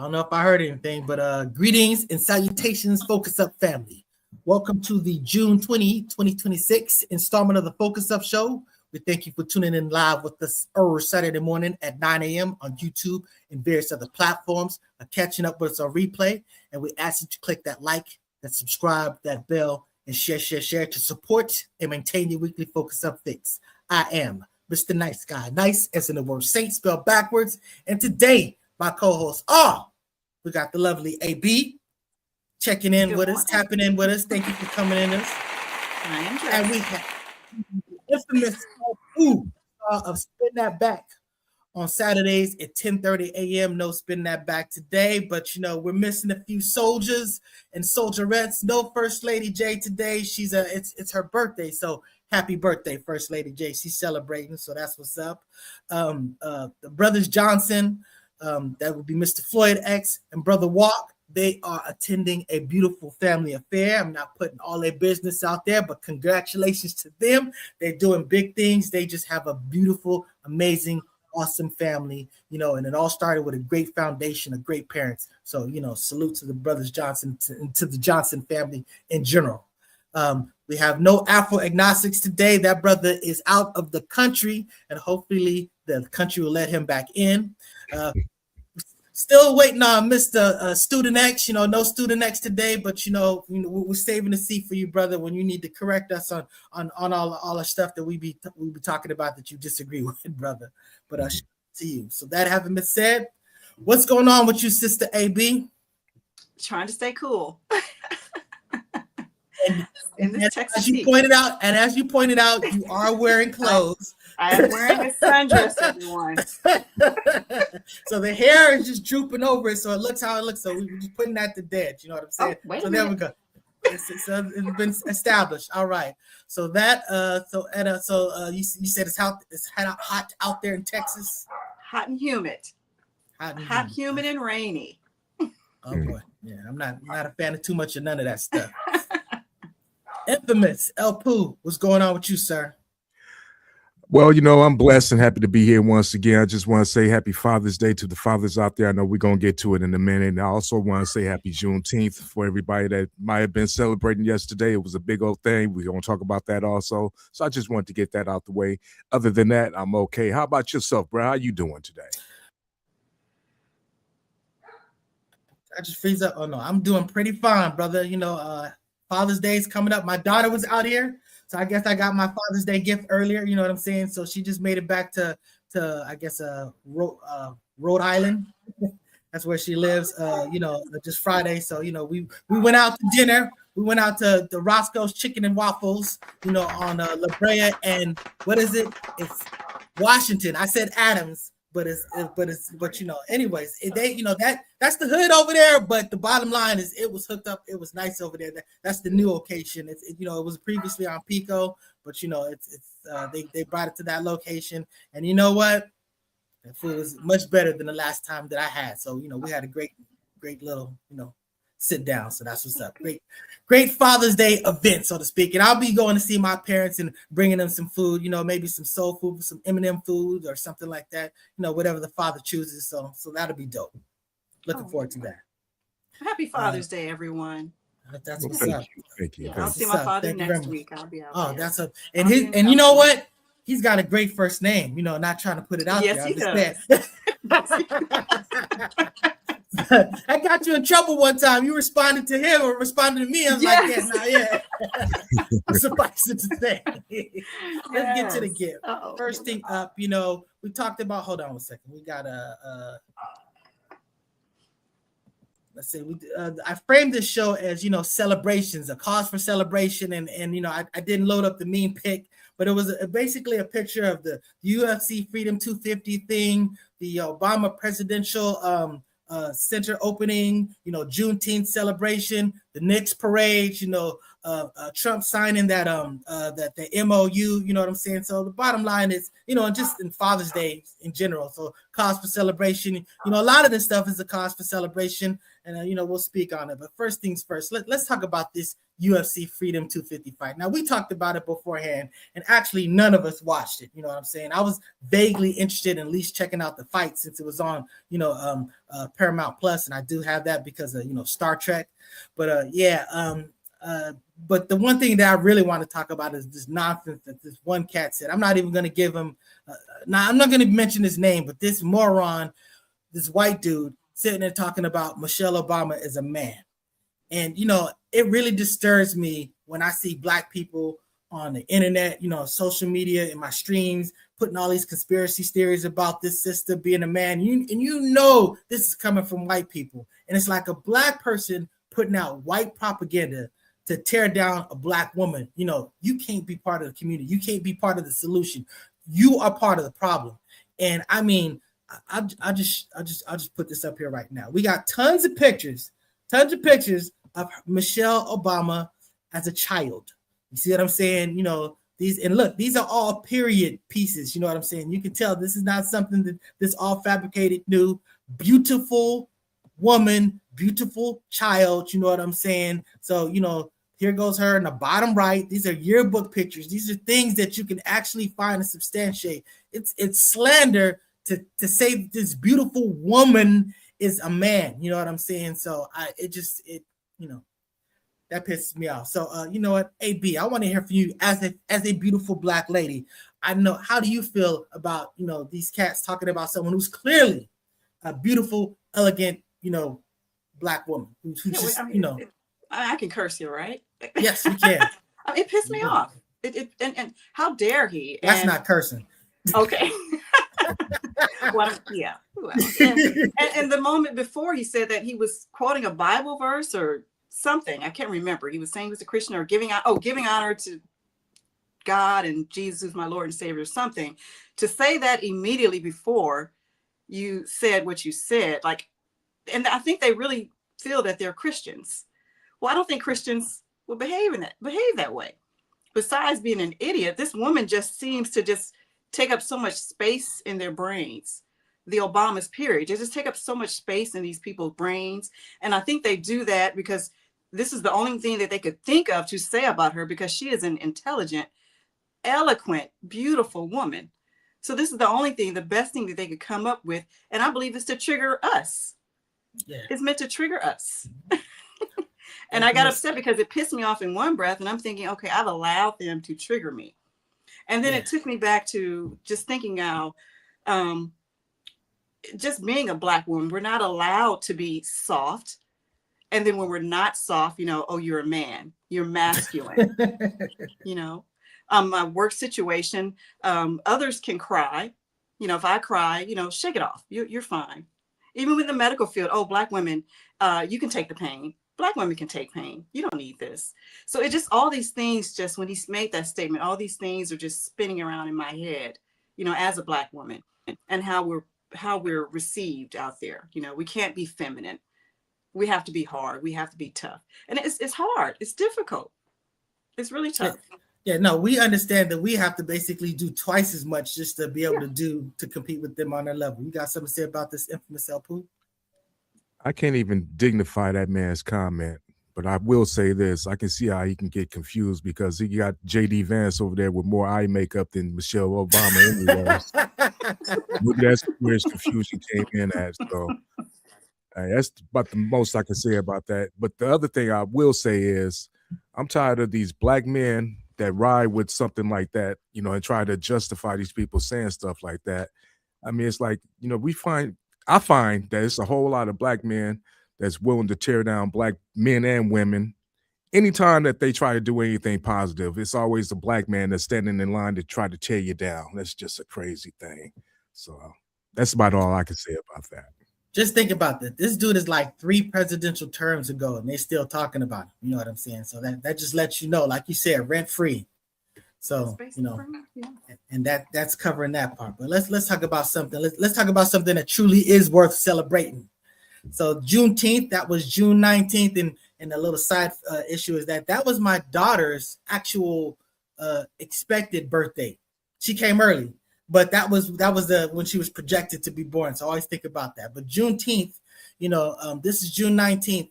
I don't know if I heard anything, but greetings and salutations, Focus Up family. Welcome to the June 2026 installment of the Focus Up Show. We thank you for tuning in live with us Saturday morning at 9 a.m. on YouTube and various other platforms. Catching up with us on replay. And we ask that you click that like, that subscribe, that bell, and share to support and maintain your weekly Focus Up fix. I am Mr. Nice Guy. Nice as in the word saint spelled backwards. And today, my co-hosts are, we got the lovely AB checking in with us, tapping in with us. Thank you for coming in us. And we have infamous of Spin That Back on Saturdays at 10:30 a.m. No Spin That Back today, but we're missing a few soldiers and soldierettes. No First Lady J today. It's her birthday, so happy birthday, First Lady J. She's celebrating, so that's what's up. The brothers Johnson, that would be Mr. Floyd X and Brother Walk. They are attending a beautiful family affair. I'm not putting all their business out there, but congratulations to them. They're doing big things. They just have a beautiful, amazing, awesome family, and it all started with a great foundation of great parents. So, salute to the brothers Johnson and to the Johnson family in general. We have no Afro-agnostics today. That brother is out of the country, and hopefully the country will let him back in. Still waiting on Mr. Student X. No Student X today, but we're saving the seat for you, brother, when you need to correct us on all the stuff that we be talking about that you disagree with, brother. But to you. So that having been said, what's going on with you, Sister AB? Trying to stay cool. As you pointed out, you are wearing clothes. I am wearing a sundress, everyone. So the hair is just drooping over it, so it looks how it looks. So we're just putting that to dead. You know what I'm saying? So there we go. It's been established. All right. So that you said it's hot out there in Texas. Hot and humid. Hot, humid, and rainy. Oh boy, yeah. I'm not a fan of too much of none of that stuff. Infamous El Pooh, what's going on with you, sir? Well, I'm blessed and happy to be here once again. I just want to say happy Father's Day to the fathers out there. I know we're going to get to it in a minute. And I also want to say happy Juneteenth for everybody that might have been celebrating yesterday. It was a big old thing. We're going to talk about that also. So I just wanted to get that out the way. Other than that, I'm okay. How about yourself, bro? How you doing today? I just freeze up. Oh, no, I'm doing pretty fine, brother. Father's Day is coming up. My daughter was out here. So I guess I got my Father's Day gift earlier, you know what I'm saying? So she just made it back to I guess Rhode Island. That's where she lives, just Friday. So, we went out to dinner. We went out to the Roscoe's Chicken and Waffles, on La Brea and what is it? It's Washington. I said Adams, but anyways, that's the hood over there. But the bottom line is it was hooked up. It was nice over there. That's the new location. It was previously on Pico, but they brought it to that location. And you know what? That food was much better than the last time that I had. So we had a great little sit down. So that's what's up. Great Father's Day event, so to speak. And I'll be going to see my parents and bringing them some food, maybe some soul food, some M&M food or something like that, whatever the father chooses. So that'll be dope. Looking forward to that. Happy Father's Day, everyone. That's what's up. Thank you. I'll see my father next week. I'll be out. Oh, that's up. And you know what? He's got a great first name, not trying to put it out there. He does. I got you in trouble one time. You responded to him or responded to me. I was like, yeah. Suffice it to say. Let's get to the gift. Uh-oh. First thing up, we talked about, hold on a second. We got let's see. I framed this show as, celebrations, a cause for celebration. And I didn't load up the meme pic, but it was basically a picture of the UFC Freedom 250 thing, the Obama presidential center opening, Juneteenth celebration, the Knicks parades, Trump signing that the MOU, you know what I'm saying? So the bottom line is, just in Father's Day in general. So cause for celebration, a lot of this stuff is a cause for celebration, and we'll speak on it. But first things first, let's talk about this UFC Freedom 250 fight. Now, we talked about it beforehand, and actually none of us watched it. You know what I'm saying? I was vaguely interested in at least checking out the fight since it was on, Paramount Plus, and I do have that because of, Star Trek. But but the one thing that I really want to talk about is this nonsense that this one cat said. I'm not even going to give him, I'm not going to mention his name, but this moron, this white dude sitting there talking about Michelle Obama as a man. And, it really disturbs me when I see Black people on the internet, social media, in my streams, putting all these conspiracy theories about this sister being a man. This is coming from white people. And it's like a Black person putting out white propaganda to tear down a Black woman. You can't be part of the community. You can't be part of the solution. You are part of the problem. And I mean, I'll just put this up here right now. We got tons of pictures of Michelle Obama as a child. You see what I'm saying? These are all period pieces. You know what I'm saying? You can tell this is not something that this all fabricated new. Beautiful woman, beautiful child. You know what I'm saying? So, here goes her in the bottom right. These are yearbook pictures. These are things that you can actually find and substantiate. It's slander to say this beautiful woman is a man. You know what I'm saying? So that pisses me off. So you know what, AB, I want to hear from you as a beautiful Black lady. I know, how do you feel about these cats talking about someone who's clearly a beautiful, elegant, Black woman who's just, I can curse here, right? Yes, you can. It pissed me off. And how dare he? That's not cursing. Okay. Well, yeah. And the moment before, he said that he was quoting a Bible verse or something. I can't remember. He was saying he was a Christian or giving honor to God and Jesus, who's my Lord and Savior, or something. To say that immediately before you said what you said, and I think they really feel that they're Christians. Well, I don't think Christians will behave that way. Besides being an idiot, this woman just seems to just take up so much space in their brains. The Obamas, period. They just take up so much space in these people's brains. And I think they do that because this is the only thing that they could think of to say about her, because she is an intelligent, eloquent, beautiful woman. So this is the best thing that they could come up with. And I believe it's to trigger us. Yeah. It's meant to trigger us. And I got upset because it pissed me off in one breath. And I'm thinking, okay, I've allowed them to trigger me. And then it took me back to just thinking how just being a Black woman, we're not allowed to be soft. And then when we're not soft, you're a man, you're masculine. My work situation, others can cry. If I cry, shake it off. You're fine. Even with the medical field, Black women, you can take the pain. Black women can take pain. You don't need this. So it just, all these things, just when he made that statement, all these things are just spinning around in my head, as a Black woman, and how we're received out there. We can't be feminine. We have to be hard. We have to be tough. And it's hard. It's difficult. It's really tough. Yeah, no, we understand that we have to basically do twice as much just to be able to compete with them on their level. You got something to say about this infamous El-Poo? I can't even dignify that man's comment, but I will say this. I can see how he can get confused because he got J.D. Vance over there with more eye makeup than Michelle Obama anyway. Maybe that's where his confusion came in at. So that's about the most I can say about that. But the other thing I will say is I'm tired of these Black men that ride with something like that, and try to justify these people saying stuff like that. I mean, it's like, I find that it's a whole lot of Black men that's willing to tear down Black men and women. Anytime that they try to do anything positive, it's always the Black man that's standing in line to try to tear you down. That's just a crazy thing. So that's about all I can say about that. Just think about that. This dude is like 3 presidential terms ago, and they're still talking about him. You know what I'm saying? So that just lets you know, like you said, rent free. So and that's covering that part. But let's talk about something. Let's talk about something that truly is worth celebrating. So Juneteenth, that was June 19th, and a little side issue is that was my daughter's actual expected birthday. She came early, but that was when she was projected to be born. So I always think about that. But Juneteenth, this is June 19th.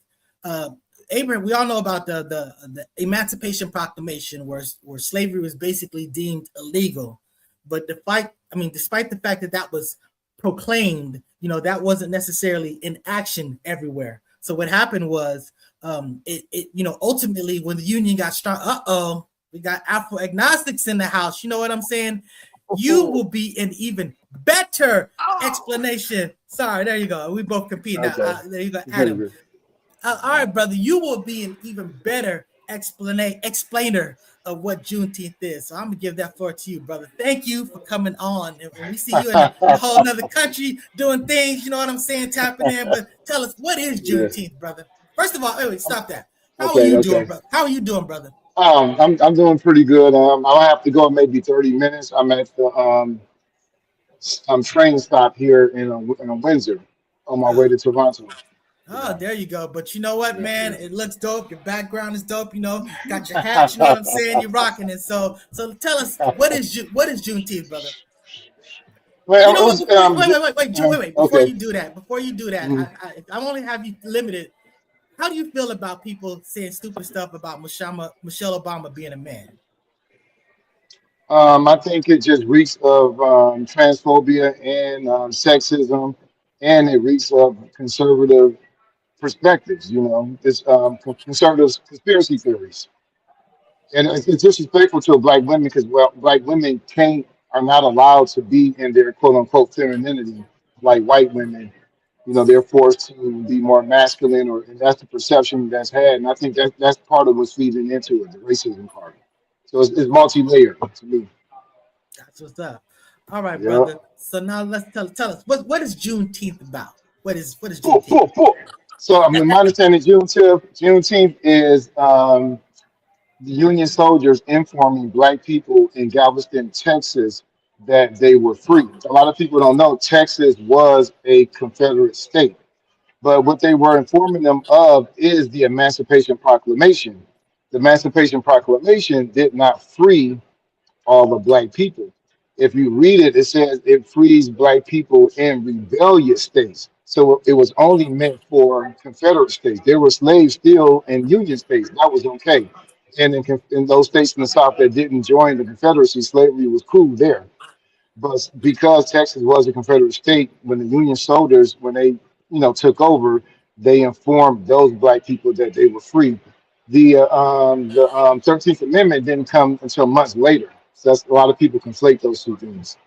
Abraham, we all know about the Emancipation Proclamation, where slavery was basically deemed illegal. But despite the fact that was proclaimed, that wasn't necessarily in action everywhere. So what happened was, ultimately when the Union got started, we got Afro agnostics in the house. You know what I'm saying? You will be an even better explanation. Sorry, there you go. We both compete. Okay. There you go, Adam. All right, brother. You will be an even better explainer of what Juneteenth is. So I'm gonna give that floor to you, brother. Thank you for coming on. And when we see you in a whole nother country doing things, you know what I'm saying, tapping in. But tell us, what is Juneteenth, brother? First of all, wait, stop that. How are you doing, brother? How are you doing, brother? I'm doing pretty good. I'll have to go in maybe 30 minutes. I'm at the train stop here in Windsor on my way to Toronto. Oh, there you go. But you know what, man? It looks dope. Your background is dope. Got your hat. You know what I'm saying? You're rocking it. So tell us, what is Juneteenth, brother? Well, wait. Before you do that, I only have you limited. How do you feel about people saying stupid stuff about Michelle Obama being a man? I think it just reeks of transphobia and sexism, and it reeks of conservative perspectives. It's conservative conspiracy theories, and it's disrespectful to black women because black women are not allowed to be in their quote unquote femininity like white women. They're forced to be more masculine, and that's the perception that's had. And I think that's part of what's feeding into it, the racism part. So it's multi-layered to me. That's what's up. All right, brother. So now let's tell us what is Juneteenth about? What is Juneteenth? So my understanding, Juneteenth is the Union soldiers informing black people in Galveston, Texas, that they were free. A lot of people don't know Texas was a Confederate state, but what they were informing them of is the Emancipation Proclamation. The Emancipation Proclamation did not free all the black people. If you read it, it says it frees black people in rebellious states. So it was only meant for Confederate states. There were slaves still in Union states. That was okay. And in those states in the South that didn't join the Confederacy, slavery was cool there. But because Texas was a Confederate state, when the Union soldiers, when they took over, they informed those black people that they were free. The 13th Amendment didn't come until months later. So that's, a lot of people conflate those two things.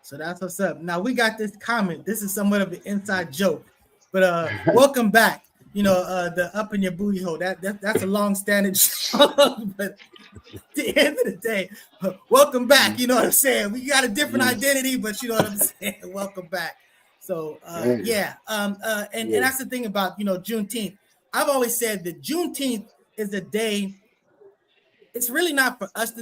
So that's what's up. Now we got this comment. This is somewhat of an inside joke, but welcome back. The up in your booty hole. That's a long-standing joke, but at the end of the day, welcome back. You know what I'm saying? We got a different identity, but you know what I'm saying? Welcome back. So and that's the thing about Juneteenth. I've always said that Juneteenth is a day. It's really not for us.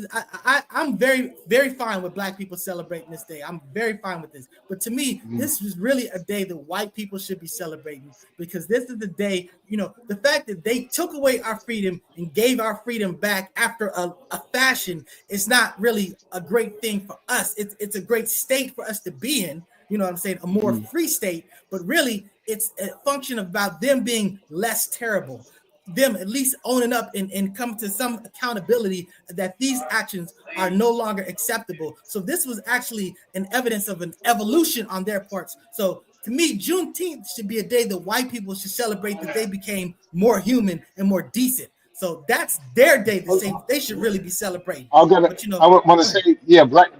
I'm very, very fine with black people celebrating this day. I'm very fine with this. But to me, this was really a day that white people should be celebrating, because this is the day, the fact that they took away our freedom and gave our freedom back after a fashion is not really a great thing for us. It's a great state for us to be in, you know what I'm saying, a more free state, but really it's a function about them being less terrible. Them at least owning up and come to some accountability that these actions are no longer acceptable. So this was actually an evidence of an evolution on their parts. So to me, Juneteenth should be a day that white people should celebrate that they became more human and more decent. So that's their day to say they should really be celebrating. I want to say,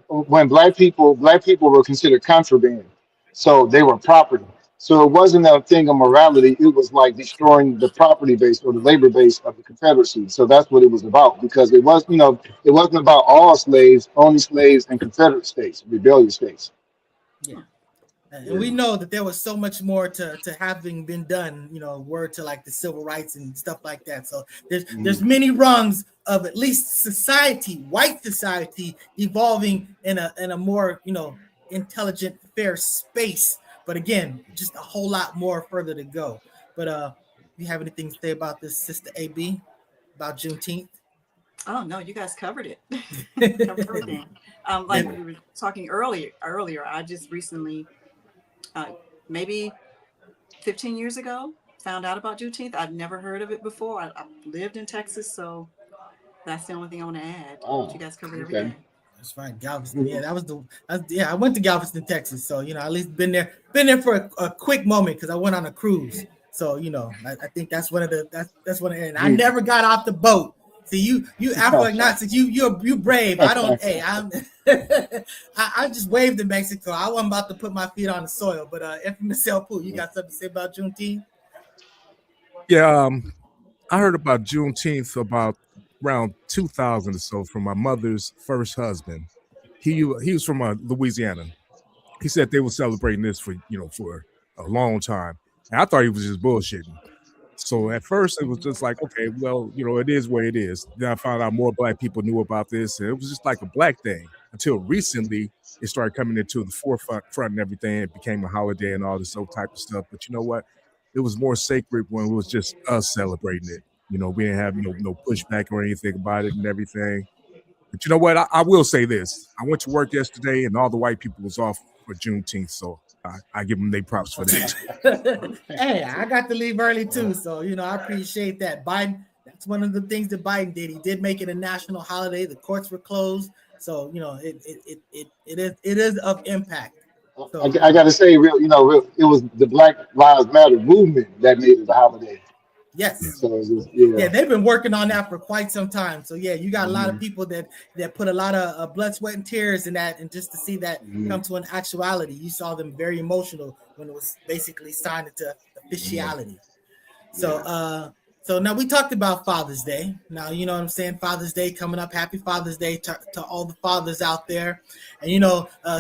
when black people were considered contraband, so they were property. So it wasn't a thing of morality. It was like destroying the property base or the labor base of the Confederacy. So that's what it was about, because it wasn't about all slaves, only slaves in Confederate states, rebellious states. Yeah. And we know that there was so much more to having been done, word to like the civil rights and stuff like that. So there's many rungs of at least society, white society, evolving in a more, intelligent, fair space. But again, just a whole lot more further to go. But You have anything to say about this, Sister AB, about Juneteenth? Oh no, you guys covered it. Covered everything. Like we were talking earlier. I just recently, maybe 15 years ago, found out about Juneteenth. I'd never heard of it before. I lived in Texas, so that's the only thing I want to add. Oh, You guys covered okay. everything. That's right, Galveston. Yeah, I went to Galveston, Texas. So, at least been there for a quick moment because I went on a cruise. So, I think that's one of and I never got off the boat. See, you Afro-agnostic, you brave. I don't. Hey, I just waved in Mexico. I wasn't about to put my feet on the soil. But Infamous Pooh, you got something to say about Juneteenth? Yeah, I heard about Juneteenth about around 2000 or so from my mother's first husband. He was from Louisiana. He said they were celebrating this for a long time, and I thought he was just bullshitting. So at first it was just like, okay, well, it is what it is. Then I found out more Black people knew about this, and it was just like a Black thing until recently it started coming into the forefront and everything. It became a holiday and all this other type of stuff. But you know what? It was more sacred when it was just us celebrating it. We didn't have no pushback or anything about it and everything. But you know what? I will say this. I went to work yesterday and all the white people was off for Juneteenth. So I give them their props for that. Hey, I got to leave early too. So, I appreciate that. Biden, that's one of the things that Biden did. He did make it a national holiday. The courts were closed. So, it is of impact. So, I got to say, it was the Black Lives Matter movement that made it a holiday. Yes. So yeah, they've been working on that for quite some time. So yeah, you got a lot of people that put a lot of blood, sweat, and tears in that, and just to see that come to an actuality, you saw them very emotional when it was basically signed into officiality. So now we talked about Father's Day. Now, you know what I'm saying? Father's Day coming up. Happy Father's Day to all the fathers out there. And,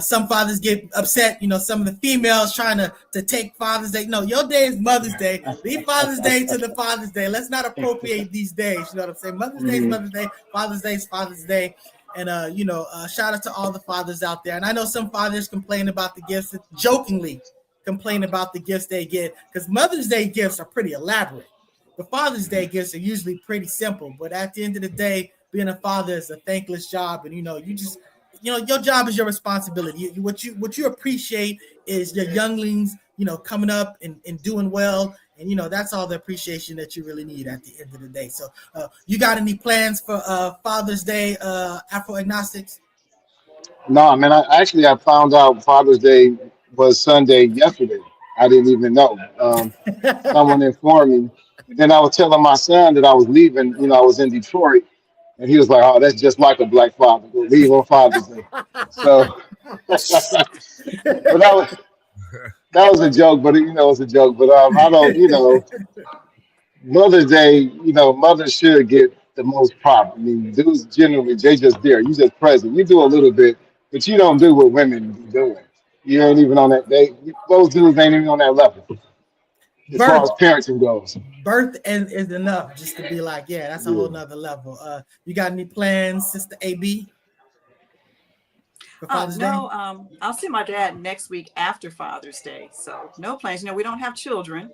some fathers get upset, some of the females trying to take Father's Day. No, your day is Mother's Day. Leave Father's Day to the Father's Day. Let's not appropriate these days. You know what I'm saying? Mother's Day is Mother's Day. Father's Day is Father's Day. And, shout out to all the fathers out there. And I know some fathers complain about the gifts, jokingly complain about the gifts they get, because Mother's Day gifts are pretty elaborate. The Father's Day gifts are usually pretty simple, but at the end of the day, being a father is a thankless job, and your job is your responsibility. What you appreciate is your younglings, coming up and doing well, and that's all the appreciation that you really need at the end of the day. So, you got any plans for Father's Day, Afro-agnostics? No, man. I found out Father's Day was Sunday yesterday. I didn't even know. Someone informed me. Then I was telling my son that I was leaving. I was in Detroit, and he was like, "Oh, that's just like a Black father. Go leave on Father's Day." So, but that was a joke. But it was a joke. But I don't. Mother's Day. Mothers should get the most prop. I mean, dudes generally they just there. You just present. You do a little bit, but you don't do what women be doing. You ain't even on that. Those dudes ain't even on that level. As far as parenting goes, birth is enough just to be like, yeah, that's a whole nother level. You got any plans, Sister AB? For Father's Day? I'll see my dad next week after Father's Day. So no plans. We don't have children.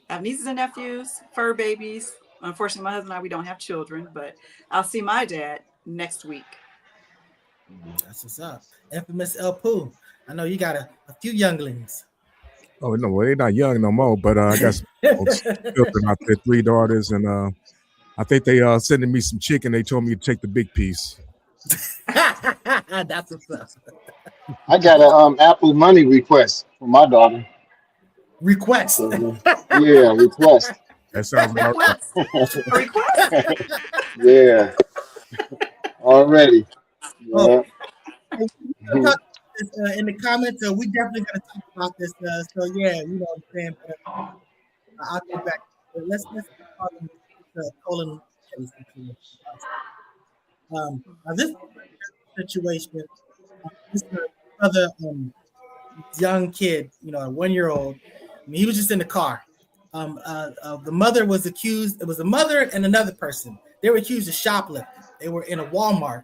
I have nieces and nephews, fur babies. Unfortunately, my husband and I, we don't have children, but I'll see my dad next week. That's what's up. Infamous Pooh. I know you got a few younglings. Oh no, well, they're not young no more, but I got some children out there, 3 daughters, and I think they sending me some chicken. They told me to take the big piece. That's what's up. I got a Apple Money request from my daughter. Request. Yeah, request. That sounds about right. Request. Yeah. Already. Yeah. In the comments, we definitely gonna talk about this. So yeah, you know what I'm saying. But, I'll get back. Let's start with Colin. Now this situation, this other young kid, a 1-year-old. I mean, he was just in the car. The mother was accused. It was a mother and another person. They were accused of shoplifting. They were in a Walmart,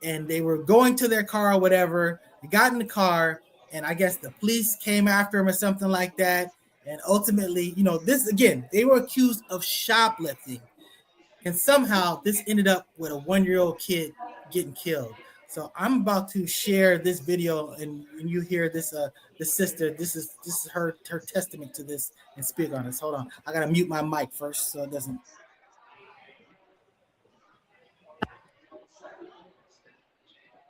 and they were going to their car or whatever. They got in the car, and I guess the police came after him or something like that. And ultimately, you know, this again, they were accused of shoplifting. And somehow this ended up with a 1-year-old kid getting killed. So I'm about to share this video, and you hear this the sister. This is her testament to this and speak on this. Hold on, I gotta mute my mic first so it doesn't.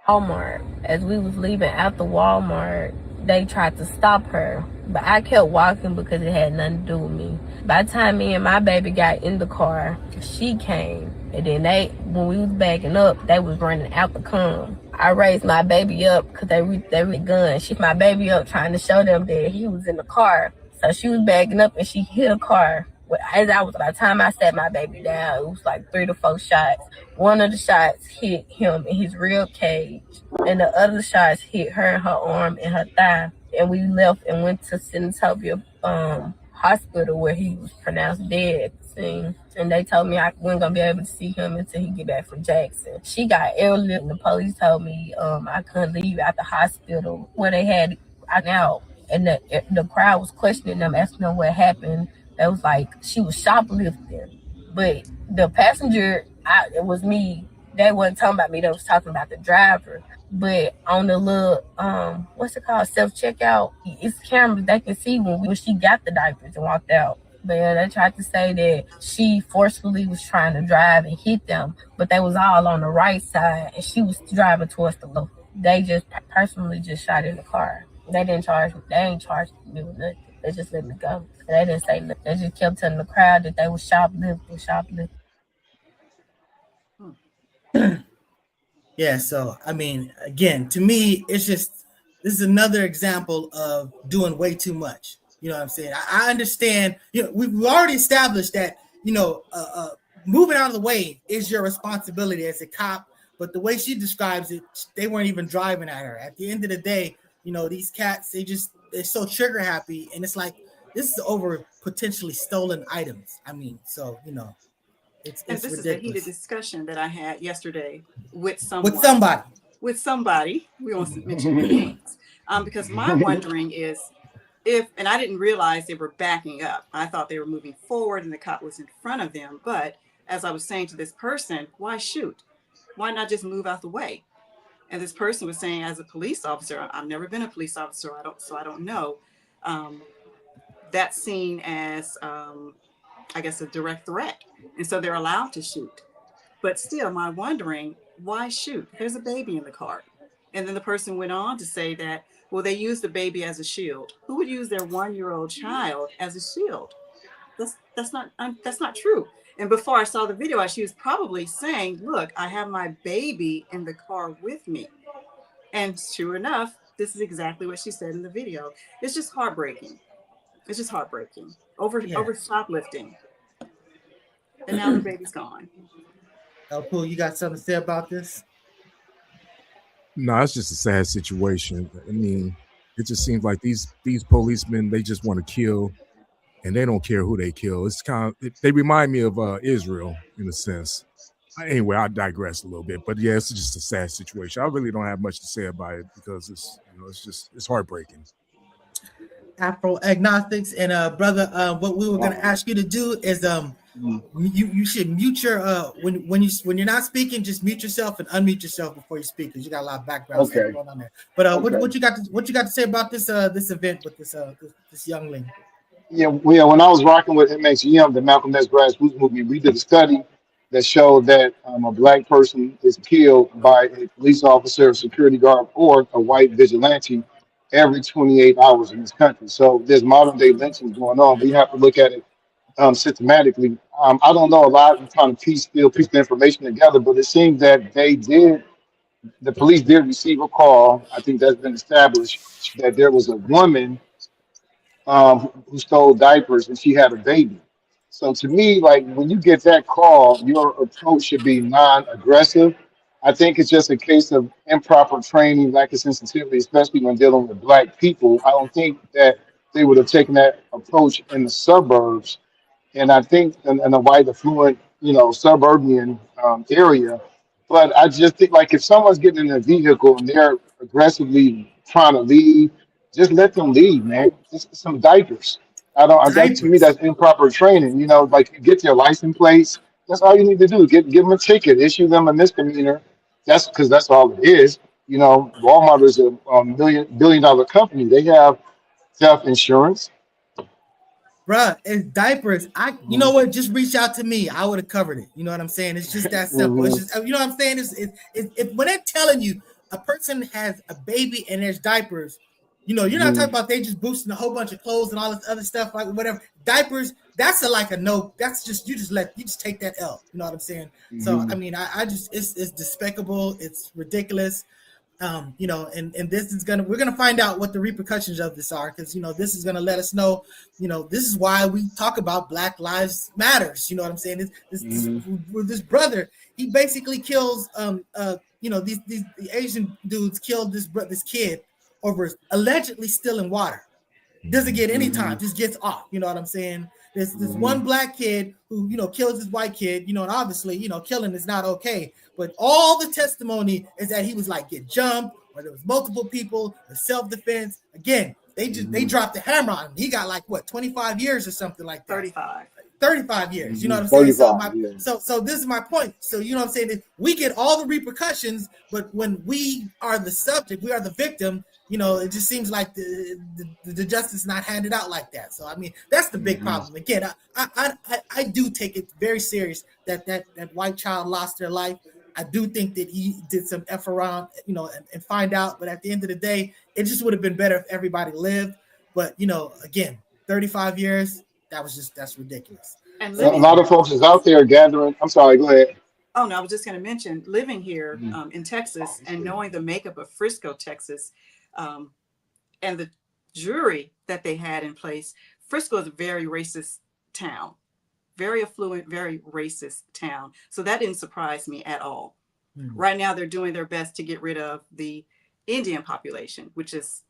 Walmart. As we was leaving out the Walmart, they tried to stop her, but I kept walking because it had nothing to do with me. By the time me and my baby got in the car, she came, and then when we was backing up, they was running out the come. I raised my baby up because they with gun. She my baby up trying to show them that he was in the car. So she was backing up and she hit a car. By the time I sat my baby down, it was like 3 to 4 shots. One of the shots hit him in his rib cage, and the other shots hit her in her arm and her thigh. And we left and went to Senatobia hospital where he was pronounced dead at the scene. And they told me I wasn't gonna be able to see him until he get back from Jackson. She got airlifted, and the police told me I couldn't leave out the hospital where they had out. And the crowd was questioning them, asking them what happened. It was like she was shoplifting, but the passenger, it was me. They wasn't talking about me. They was talking about the driver. But on the little what's it called, self checkout, it's cameras. They can see when she got the diapers and walked out. But yeah, they tried to say that she forcefully was trying to drive and hit them, but they was all on the right side, and she was driving towards the left. They just personally just shot in the car. They ain't charged me with nothing. They just let me go. They didn't say nothing. They just kept telling the crowd that they were shoplifting. Yeah, so I mean, again, to me, it's just this is another example of doing way too much. You know what I'm saying? I understand. You know, we've already established that moving out of the way is your responsibility as a cop. But the way she describes it, they weren't even driving at her. At the end of the day, you know, these cats, they're so trigger happy, and it's like this is over potentially stolen items. I mean, so you know, it's this ridiculous. Is a heated discussion that I had yesterday with somebody. We won't mention names, because my wondering is and I didn't realize they were backing up. I thought they were moving forward and the cop was in front of them. But as I was saying to this person, why shoot? Why not just move out the way? And this person was saying, as a police officer, I've never been a police officer, I don't know. That's seen as, I guess, a direct threat. And so they're allowed to shoot. But still, my wondering, why shoot? There's a baby in the car. And then the person went on to say that, well, they use the baby as a shield. Who would use their 1-year-old child as a shield? That's not true. And before I saw the video, she was probably saying, look, I have my baby in the car with me. And sure enough, this is exactly what she said in the video. It's just heartbreaking. Over shoplifting. And now the baby's gone. Pooh, you got something to say about this? No, it's just a sad situation. I mean, it just seems like these policemen, they just want to kill, and they don't care who they kill. It's they remind me of Israel in a sense. Anyway, I digress a little bit, but yeah, it's just a sad situation. I really don't have much to say about it because it's heartbreaking. Afro agnostics and brother, what we were going to ask you to do is you should mute your when you're not speaking, just mute yourself and unmute yourself before you speak because you got a lot of background stuff going on there. But what you got to say about this event with this youngling? Yeah, when I was rocking with MXGM, the Malcolm X grassroots movement, we did a study that showed that a black person is killed by a police officer, a security guard, or a white vigilante every 28 hours in this country. So there's modern day lynchings going on. We have to look at it systematically. I don't know a lot. I'm trying to piece the information together, but it seems that the police did receive a call. I think that's been established that there was a woman who stole diapers and she had a baby. So to me, like when you get that call, your approach should be non-aggressive. I think it's just a case of improper training, lack of sensitivity, especially when dealing with black people. I don't think that they would have taken that approach in the suburbs, and I think in a white affluent, suburban area. But I just think like if someone's getting in a vehicle and they're aggressively trying to leave, just let them leave, man. Just some diapers. I don't. That to me, Diapers. that's improper training. You know, like get their license plates. That's all you need to do. Give them a ticket, issue them a misdemeanor. That's because that's all it is. You know, Walmart is a billion-dollar company. They have theft insurance. Bruh, it's diapers. You know what? Just reach out to me. I would have covered it. You know what I'm saying? It's just that simple. It's Hmm. just, you know what I'm saying? When they're telling you a person has a baby and there's diapers, you know, you're not Hmm. talking about they just boosting a whole bunch of clothes and all this other stuff, like whatever. Diapers, that's like a no. That's just you just take that L. You know what I'm saying? So Hmm. I mean, I just it's despicable. It's ridiculous. You know, and this is we're gonna find out what the repercussions of this are, because you know this is gonna let us know, you know, this is why we talk about Black Lives Matters. You know what I'm saying? Hmm. With this brother, he basically kills you know, the Asian dudes killed this kid over allegedly stealing water. Doesn't get any Hmm. time, just gets off. You know what I'm saying? There's this Hmm. one black kid who, you know, kills his white kid, you know, and obviously, you know, killing is not okay. But all the testimony is that he was like get jumped, or there was multiple people, or self-defense. Again, they Hmm. dropped the hammer on him. He got like what 25 years or something like that. 35. 35 years. You know Hmm. what I'm saying? 35. Yeah. So this is my point. So you know what I'm saying? We get all the repercussions, but when we are the subject, we are the victim, you know, it just seems like the justice is not handed out like that. So I mean, that's the big Hmm. problem. Again, I do take it very serious that white child lost their life. I do think that he did some F around, you know, and find out. But at the end of the day, it just would have been better if everybody lived. But you know, again, 35 years, that's ridiculous. And A living So lot of folks is out there gathering. I'm sorry. Go ahead. Oh no, I was just going to mention living here Mhm. in Texas and knowing the makeup of Frisco, Texas, um, and the jury that they had in place. Frisco is a very racist town, very affluent, very racist town. So that didn't surprise me at all. Right now, they're doing their best to get rid of the Indian population, which is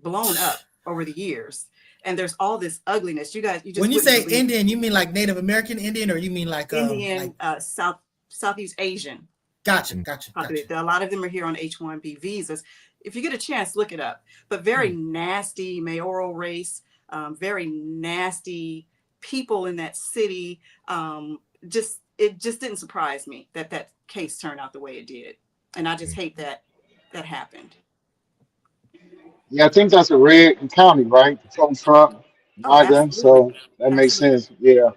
blown up over the years. And there's all this ugliness. You guys, you just when you wouldn't say believe Indian, you mean like Native American Indian, or you mean like Indian, Southeast Asian gotcha. populated. A lot of them are here on H-1B visas. If you get a chance, look it up. But very nasty mayoral race, very nasty people in that city. It just didn't surprise me that that case turned out the way it did, and I just hate that that happened. Yeah, I think that's a red county, right? From Trump, Oh, MAGA. absolutely, So that makes absolutely. sense. Yeah.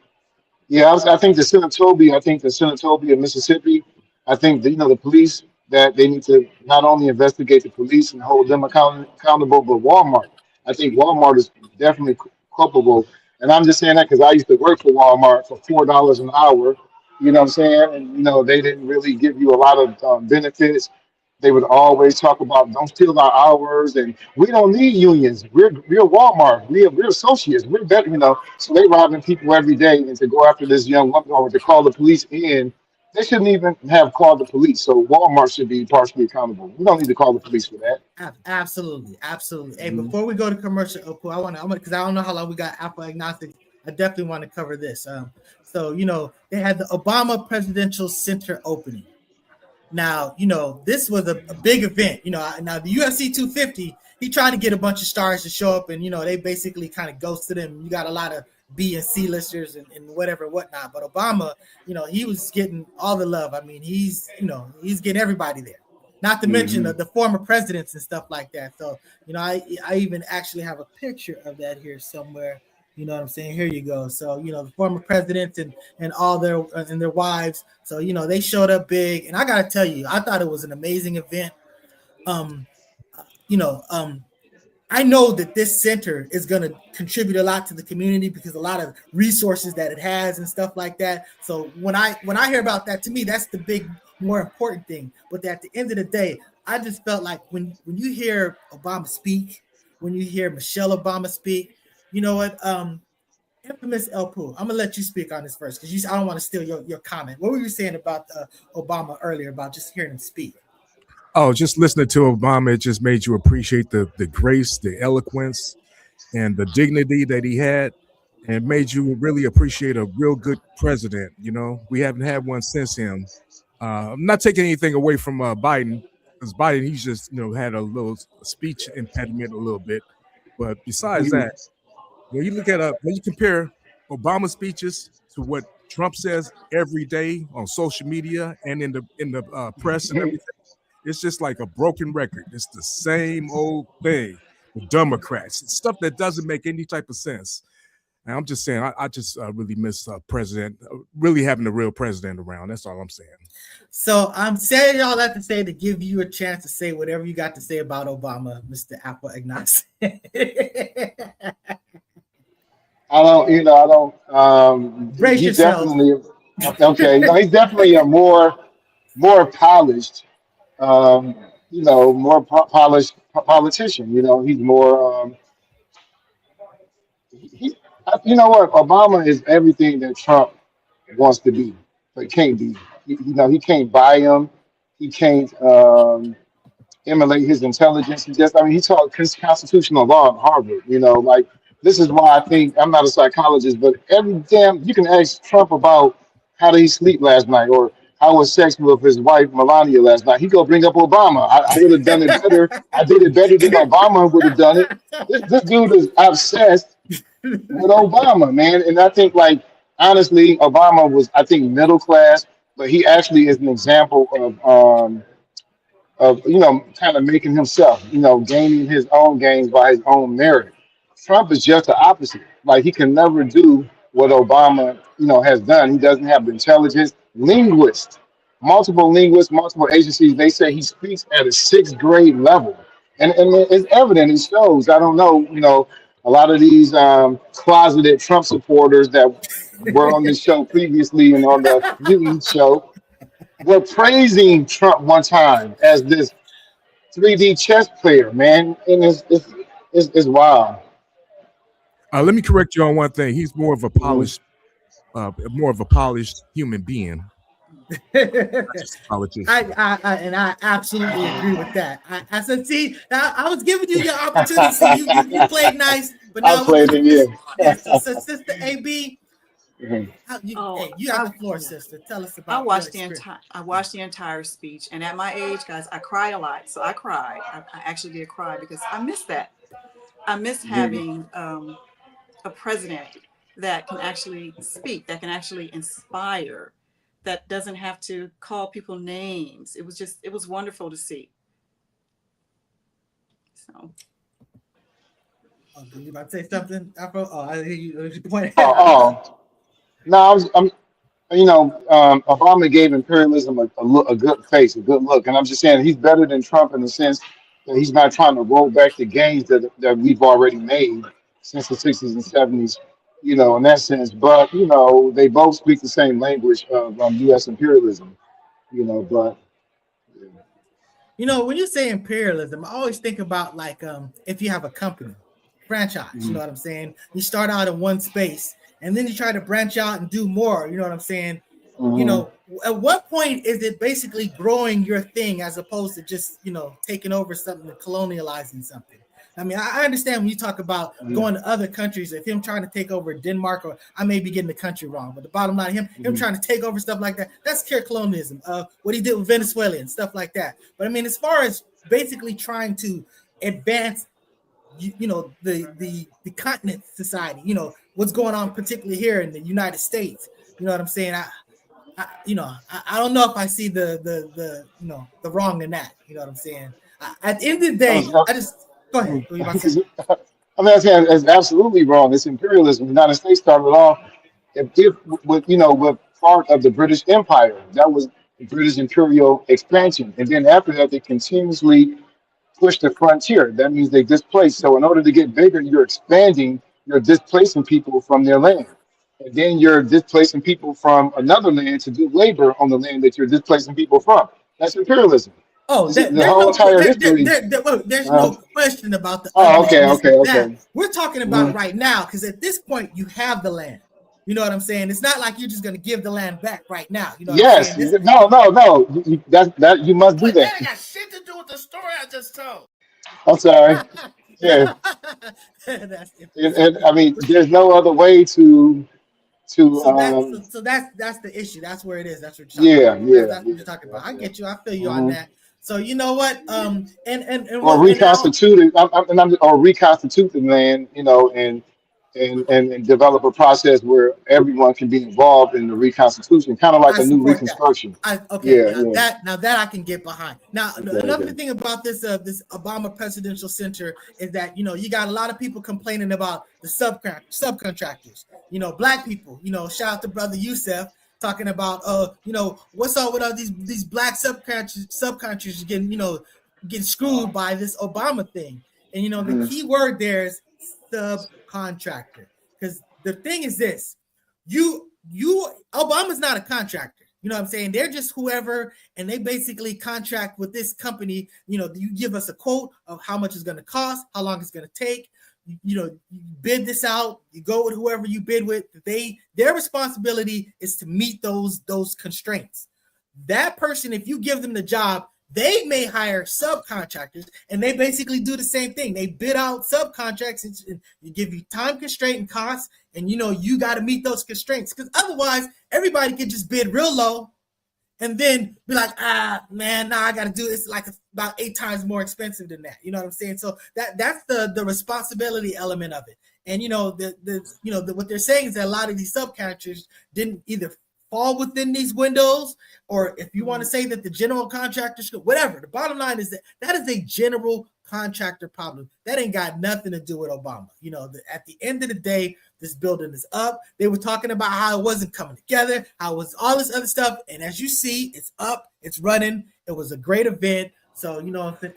Yeah, I think the Senatobia, Mississippi. I think the, you know, the police, that they need to not only investigate the police and hold them accountable, but Walmart. I think Walmart is definitely culpable, and I'm just saying that because I used to work for Walmart for $4 an hour. You know what I'm saying? And you know they didn't really give you a lot of benefits. They would always talk about don't steal our hours, and we don't need unions. We're Walmart. We're associates. We're better, you know. So they robbing people every day, and to go after this young woman or to call the police in, they shouldn't even have called the police. So Walmart should be partially accountable. We don't need to call the police for that. Absolutely. Hey, Mhm. before we go to commercial, Opu, I want to, because I don't know how long we got Apple agnostic. I definitely want to cover this. So you know, they had the Obama Presidential Center opening. Now, you know, this was a big event. You know, now the UFC 250, he tried to get a bunch of stars to show up, and you know, they basically kind of ghosted him. You got a lot of B and C listers and whatever, whatnot. But Obama, you know, he was getting all the love. I mean, he's getting everybody there. Not to mention Mhm. the former presidents and stuff like that. So, you know, I even actually have a picture of that here somewhere. You know what I'm saying? Here you go. So, you know, the former presidents and all their and their wives. So, you know, they showed up big, and I gotta tell you, I thought it was an amazing event. Um, you know, I know that this center is going to contribute a lot to the community because a lot of resources that it has and stuff like that. So when I hear about that, to me, that's the big, more important thing. But at the end of the day, I just felt like when you hear Obama speak, when you hear Michelle Obama speak, you know what? Infamous El Poo, I'm gonna let you speak on this first because I don't want to steal your comment. What were you saying about Obama earlier about just hearing him speak? Oh, just listening to Obama, it just made you appreciate the grace, the eloquence, and the dignity that he had, and made you really appreciate a real good president. You know, we haven't had one since him. I'm not taking anything away from Biden, because Biden, he's just, you know, had a little speech impediment a little bit, but besides Mhm. that, when you look at when you compare Obama's speeches to what Trump says every day on social media and in the press and everything, it's just like a broken record. It's the same old thing. The Democrats, stuff that doesn't make any type of sense. And I'm just saying, I just really miss really having a real president around. That's all I'm saying. So I'm saying all that to say to give you a chance to say whatever you got to say about Obama, Mr. Apple Ignace. I don't. Brace He's yourself. definitely okay. No, he's definitely a more polished, more polished politician. He's more. You know what? Obama is everything that Trump wants to be, but can't be. He can't buy him. He can't emulate his intelligence. He taught constitutional law at Harvard. This is why I think I'm not a psychologist, but you can ask Trump about how did he sleep last night or how was sex with his wife Melania last night. He go bring up Obama. I would have done it better. I did it better than Obama would have done it. This dude is obsessed with Obama, man. And I think, honestly, Obama was, I think, middle class, but he actually is an example of kind of making himself, gaining his own gains by his own merit. Trump is just the opposite. Like, he can never do what Obama, has done. He doesn't have the intelligence. Multiple linguists, multiple agencies, they say he speaks at a sixth grade level. And it's evident, it shows. I don't know, a lot of these closeted Trump supporters that were on this show previously and on the Newton show were praising Trump one time as this 3D chess player, man. And it's wild. Let me correct you on one thing. He's more of a polished human being. I absolutely agree with that. I said, see, I was giving you your opportunity. So you played nice, but now I played it. Yeah. So Sister AB, you have the floor, sister. Tell us about. I watched the entire speech, and at my age, guys, I cry a lot. So I cried. I actually did cry because I miss that. I miss having a president that can actually speak, that can actually inspire, that doesn't have to call people names. It was wonderful to see. So. Oh, did you about to say something, Afro? Oh, I hear you point. No, Obama gave imperialism a good face, a good look. And I'm just saying he's better than Trump in the sense that he's not trying to roll back the gains that we've already made since the 60s and 70s, in that sense. But, they both speak the same language of U.S. imperialism, but. When you say imperialism, I always think about if you have a company, franchise, you know what I'm saying? You start out in one space and then you try to branch out and do more, you know what I'm saying? At what point is it basically growing your thing as opposed to just, taking over something and colonializing something? I mean, I understand when you talk about going to other countries, if him trying to take over Denmark, or I may be getting the country wrong, but the bottom line, him trying to take over stuff like that, that's pure colonialism. What he did with Venezuela and stuff like that. But I mean, as far as basically trying to advance, the continent society, what's going on, particularly here in the United States, you know what I'm saying? I don't know if I see the wrong in that. You know what I'm saying? At the end of the day, I just. Go ahead. It's absolutely wrong. It's imperialism. The United States started off with part of the British Empire. That was the British imperial expansion, and then after that, they continuously pushed the frontier. That means they displaced. So in order to get bigger, you're expanding. You're displacing people from their land, and then you're displacing people from another land to do labor on the land that you're displacing people from. That's imperialism. Oh, there's no question about the. Okay. We're talking about right now because at this point you have the land. You know what I'm saying? It's not like you're just going to give the land back right now. You know what I'm saying? No. That you must do that. That got shit to do with the story I just told. I'm sorry. Yeah. and I mean, there's no other way to. So that's the issue. That's where it is. That's what you're talking about. That's what you're talking about. I get you. I feel you on that. So you know what? Or reconstitute it. Or reconstitute the land. And and develop a process where everyone can be involved in the reconstitution, kind of like I a new support that. reconstruction. Okay, Yeah, yeah. that I can get behind. Now, Okay, another okay. thing about this Obama Presidential Center is that you got a lot of people complaining about the subcontractors. Black people. Shout out to Brother Youssef talking about what's up with all these black subcontractors getting screwed by this Obama thing. And the key word there is subcontractor, because the thing is this: Obama's not a contractor. You know what I'm saying? They're just whoever, and they basically contract with this company. You give us a quote of how much it's going to cost, how long it's going to take. You bid this out. You go with whoever you bid with. Their responsibility is to meet those constraints. That person, if you give them the job, they may hire subcontractors, and they basically do the same thing. They bid out subcontracts, and you give you time constraint and costs, and you got to meet those constraints, because otherwise everybody can just bid real low and then be like, man, I got to do this like about 8 times more expensive than that. You know what I'm saying? So that's the responsibility element of it. And what they're saying is that a lot of these subcontractors didn't either fall within these windows, or if you want to say that the general contractors, whatever. The bottom line is that is a general contractor problem. That ain't got nothing to do with Obama. At the end of the day, this building is up. They were talking about how it wasn't coming together, how it was all this other stuff. And as you see, it's up, it's running. It was a great event. So,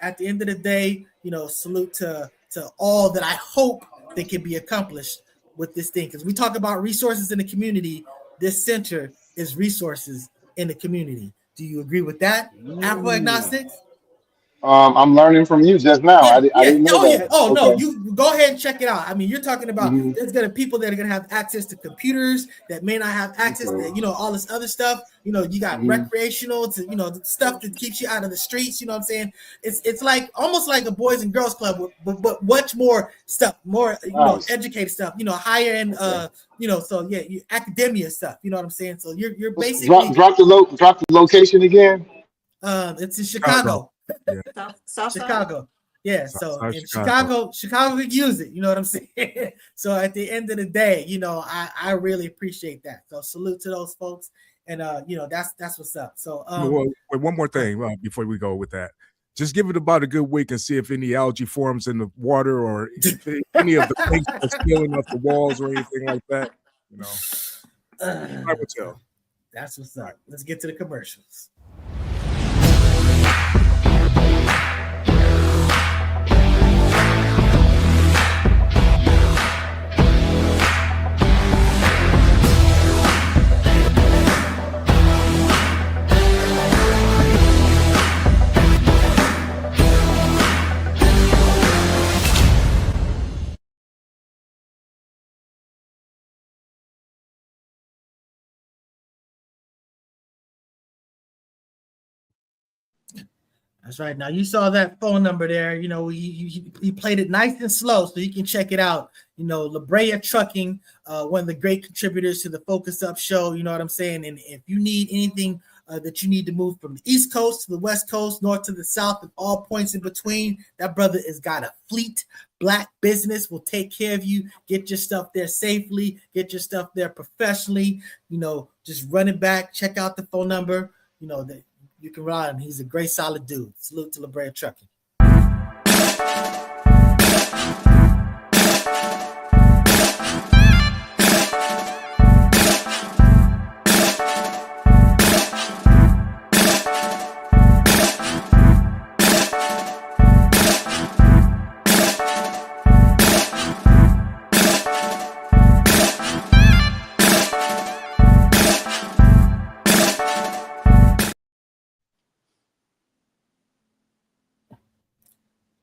at the end of the day, salute to all that I hope that can be accomplished with this thing. Because we talk about resources in the community. This center is resources in the community. Do you agree with that, Afro-agnostics? I'm learning from you just now. I didn't know that. Oh, no, you go ahead and check it out. I mean, you're talking about there's gonna people that are gonna have access to computers that may not have access to, all this other stuff. You got recreational to, stuff that keeps you out of the streets. You know what I'm saying? It's like almost like a Boys and Girls Club, but much more stuff, more educated stuff. Higher end. So yeah, academia stuff. You know what I'm saying? So you're basically drop the location again. It's in Chicago. South Chicago. Yeah, so South in Chicago could use it. You know what I'm saying? So at the end of the day, I really appreciate that. So salute to those folks, and that's what's up. So one more thing before we go with that. Just give it about a good week and see if any algae forms in the water, or if any of the things are spilling off the walls or anything like that. I will tell. That's what's up. Let's get to the commercials. That's right. Now you saw that phone number there. He played it nice and slow, so you can check it out. La Brea Trucking, one of the great contributors to the Focus Up show. You know what I'm saying? And if you need anything that you need to move from the East Coast to the West Coast, north to the South, and all points in between, that brother has got a fleet. Black business will take care of you. Get your stuff there safely. Get your stuff there professionally. Just run it back. Check out the phone number. That you can ride him. He's a great, solid dude. Salute to La Brea Trucking.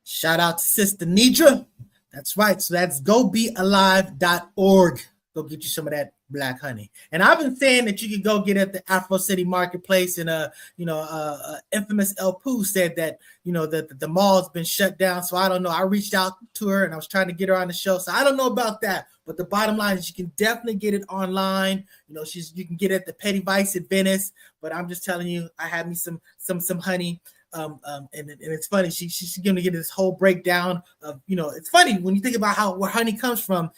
Shout out to Sister Nidra. That's right. So that's gobealive.org. Go get you some of that black honey. And I've been saying that you could go get it at the Afro City Marketplace. And infamous El Poo said that that the mall's been shut down. So I don't know. I reached out to her and I was trying to get her on the show. So I don't know about that. But the bottom line is you can definitely get it online. You can get it at the Petty Vice at Venice. But I'm just telling you, I had me some honey. And it's funny. She's going to get this whole breakdown of it's funny when you think about where honey comes from.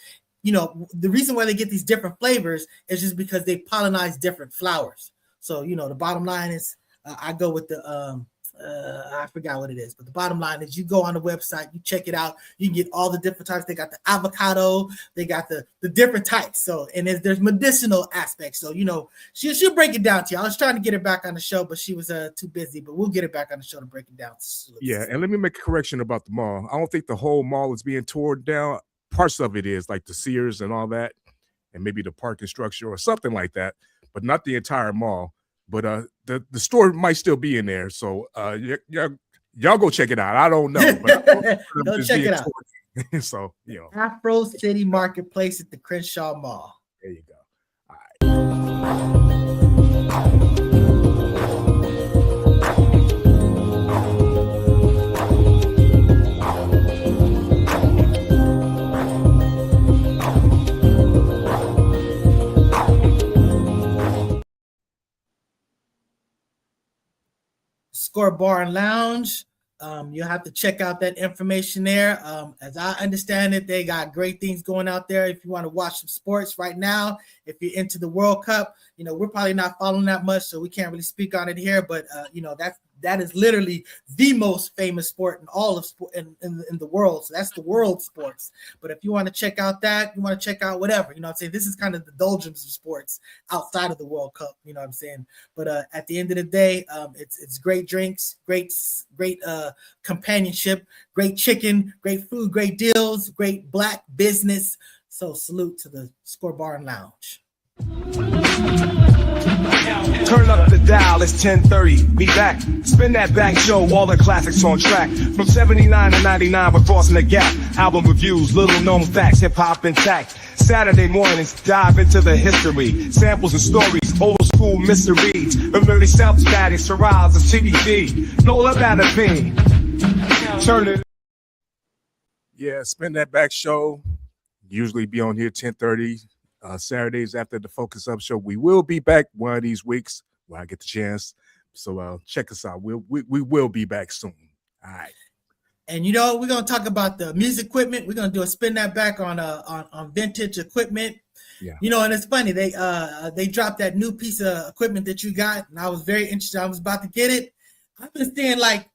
the reason why they get these different flavors is just because they pollinize different flowers. So, the bottom line is I go with the I forgot what it is, but the bottom line is you go on the website, you check it out, you can get all the different types. They got the avocado, they got the different types. So, and there's medicinal aspects. So, she'll break it down to you. I was trying to get her back on the show, but she was too busy, but we'll get her back on the show to break it down. Yeah. And let me make a correction about the mall. I don't think the whole mall is being torn down. Parts of it is, like the Sears and all that, and maybe the parking structure or something like that, but not the entire mall. But the store might still be in there, so y'all go check it out. I don't know, but go check it out. So Afro City Marketplace at the Crenshaw Mall. There you go. All right. Score Bar and Lounge. You'll have to check out that information there. As I understand it, they got great things going out there. If you want to watch some sports right now, if you're into the World Cup, we're probably not following that much, so we can't really speak on it here. But that is literally the most famous sport in all of sport in the world. So that's the world sports. But if you want to check out that, you want to check out whatever, I'm saying, this is kind of the doldrums of sports outside of the World Cup, you know what I'm saying? But at the end of the day, it's great drinks, great companionship, great chicken, great food, great deals, great Black business. So salute to the Score Bar and Lounge. Turn up the dial, it's 10:30. Be back. Spin that back show, all the classics on track. From 79 to 99, we're crossing the gap. Album reviews, little known facts, hip hop intact. Saturday mornings, dive into the history. Samples and stories, old school mysteries. Early self-static, Shiraz of TBD. Nola Batterbean. Turn it. Yeah, Spin That Back show. Usually be on here 10:30. Saturdays after the Focus Up show. We will be back one of these weeks when I get the chance. So check us out. We will be back soon. All right. And we're gonna talk about the music equipment. We're gonna do a spin that back on vintage equipment. Yeah. And it's funny, they dropped that new piece of equipment that you got, and I was very interested. I was about to get it. I've been seeing like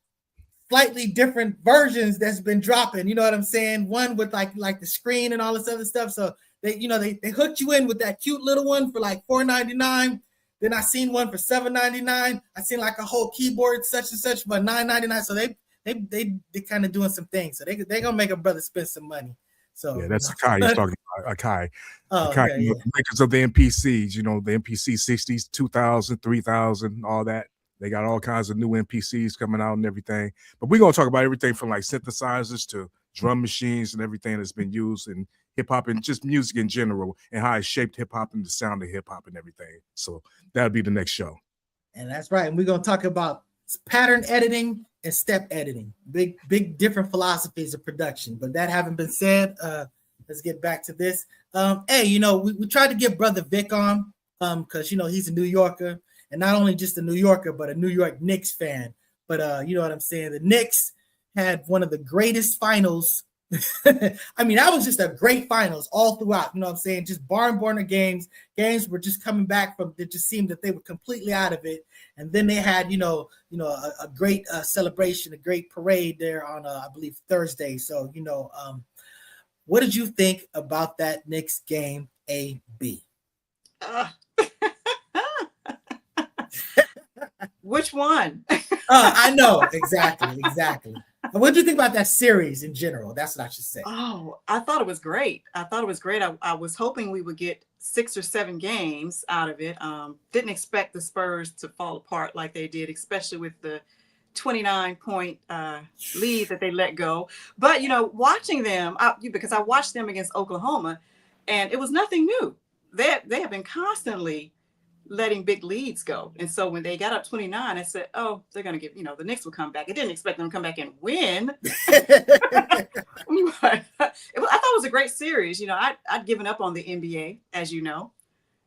slightly different versions that's been dropping. You know what I'm saying? One with like the screen and all this other stuff. So they hooked you in with that cute little one for like $4.99. Then I seen one for $7.99. I seen like a whole keyboard such and such for $9.99. So they kind of doing some things. So they gonna make a brother spend some money. So yeah, that's Akai you're talking about. Akai. Oh, Akai, okay, yeah. The makers of the MPCs, the MPC 60s, 2000, 3000, all that. They got all kinds of new MPCs coming out and everything. But we're gonna talk about everything from like synthesizers to drum machines and everything that's been used in hip hop and just music in general, and how it shaped hip hop and the sound of hip hop and everything. So that'll be the next show. And that's right. And we're gonna talk about pattern editing and step editing. Big different philosophies of production. But that having been said, let's get back to this. Hey, we tried to get Brother Vic on because he's a New Yorker, and not only just a New Yorker, but a New York Knicks fan. But you know what I'm saying? The Knicks had one of the greatest finals. I mean, that was just a great finals all throughout. You know what I'm saying? Just barn burner games. Games were just coming back from. It just seemed that they were completely out of it. And then they had, a great celebration, a great parade there on, I believe, Thursday. So, what did you think about that Knicks game, A-B? Which one? I know. Exactly. What do you think about that series in general? That's what I should say. Oh, I thought it was great. I was hoping we would get 6 or 7 games out of it. Didn't expect the Spurs to fall apart like they did, especially with the 29-point lead that they let go. But, watching them, because I watched them against Oklahoma, and it was nothing new. They have been constantly letting big leads go. And so when they got up 29, I said, oh, they're going to get, the Knicks will come back. I didn't expect them to come back and win. I thought it was a great series. I'd given up on the NBA, as you know,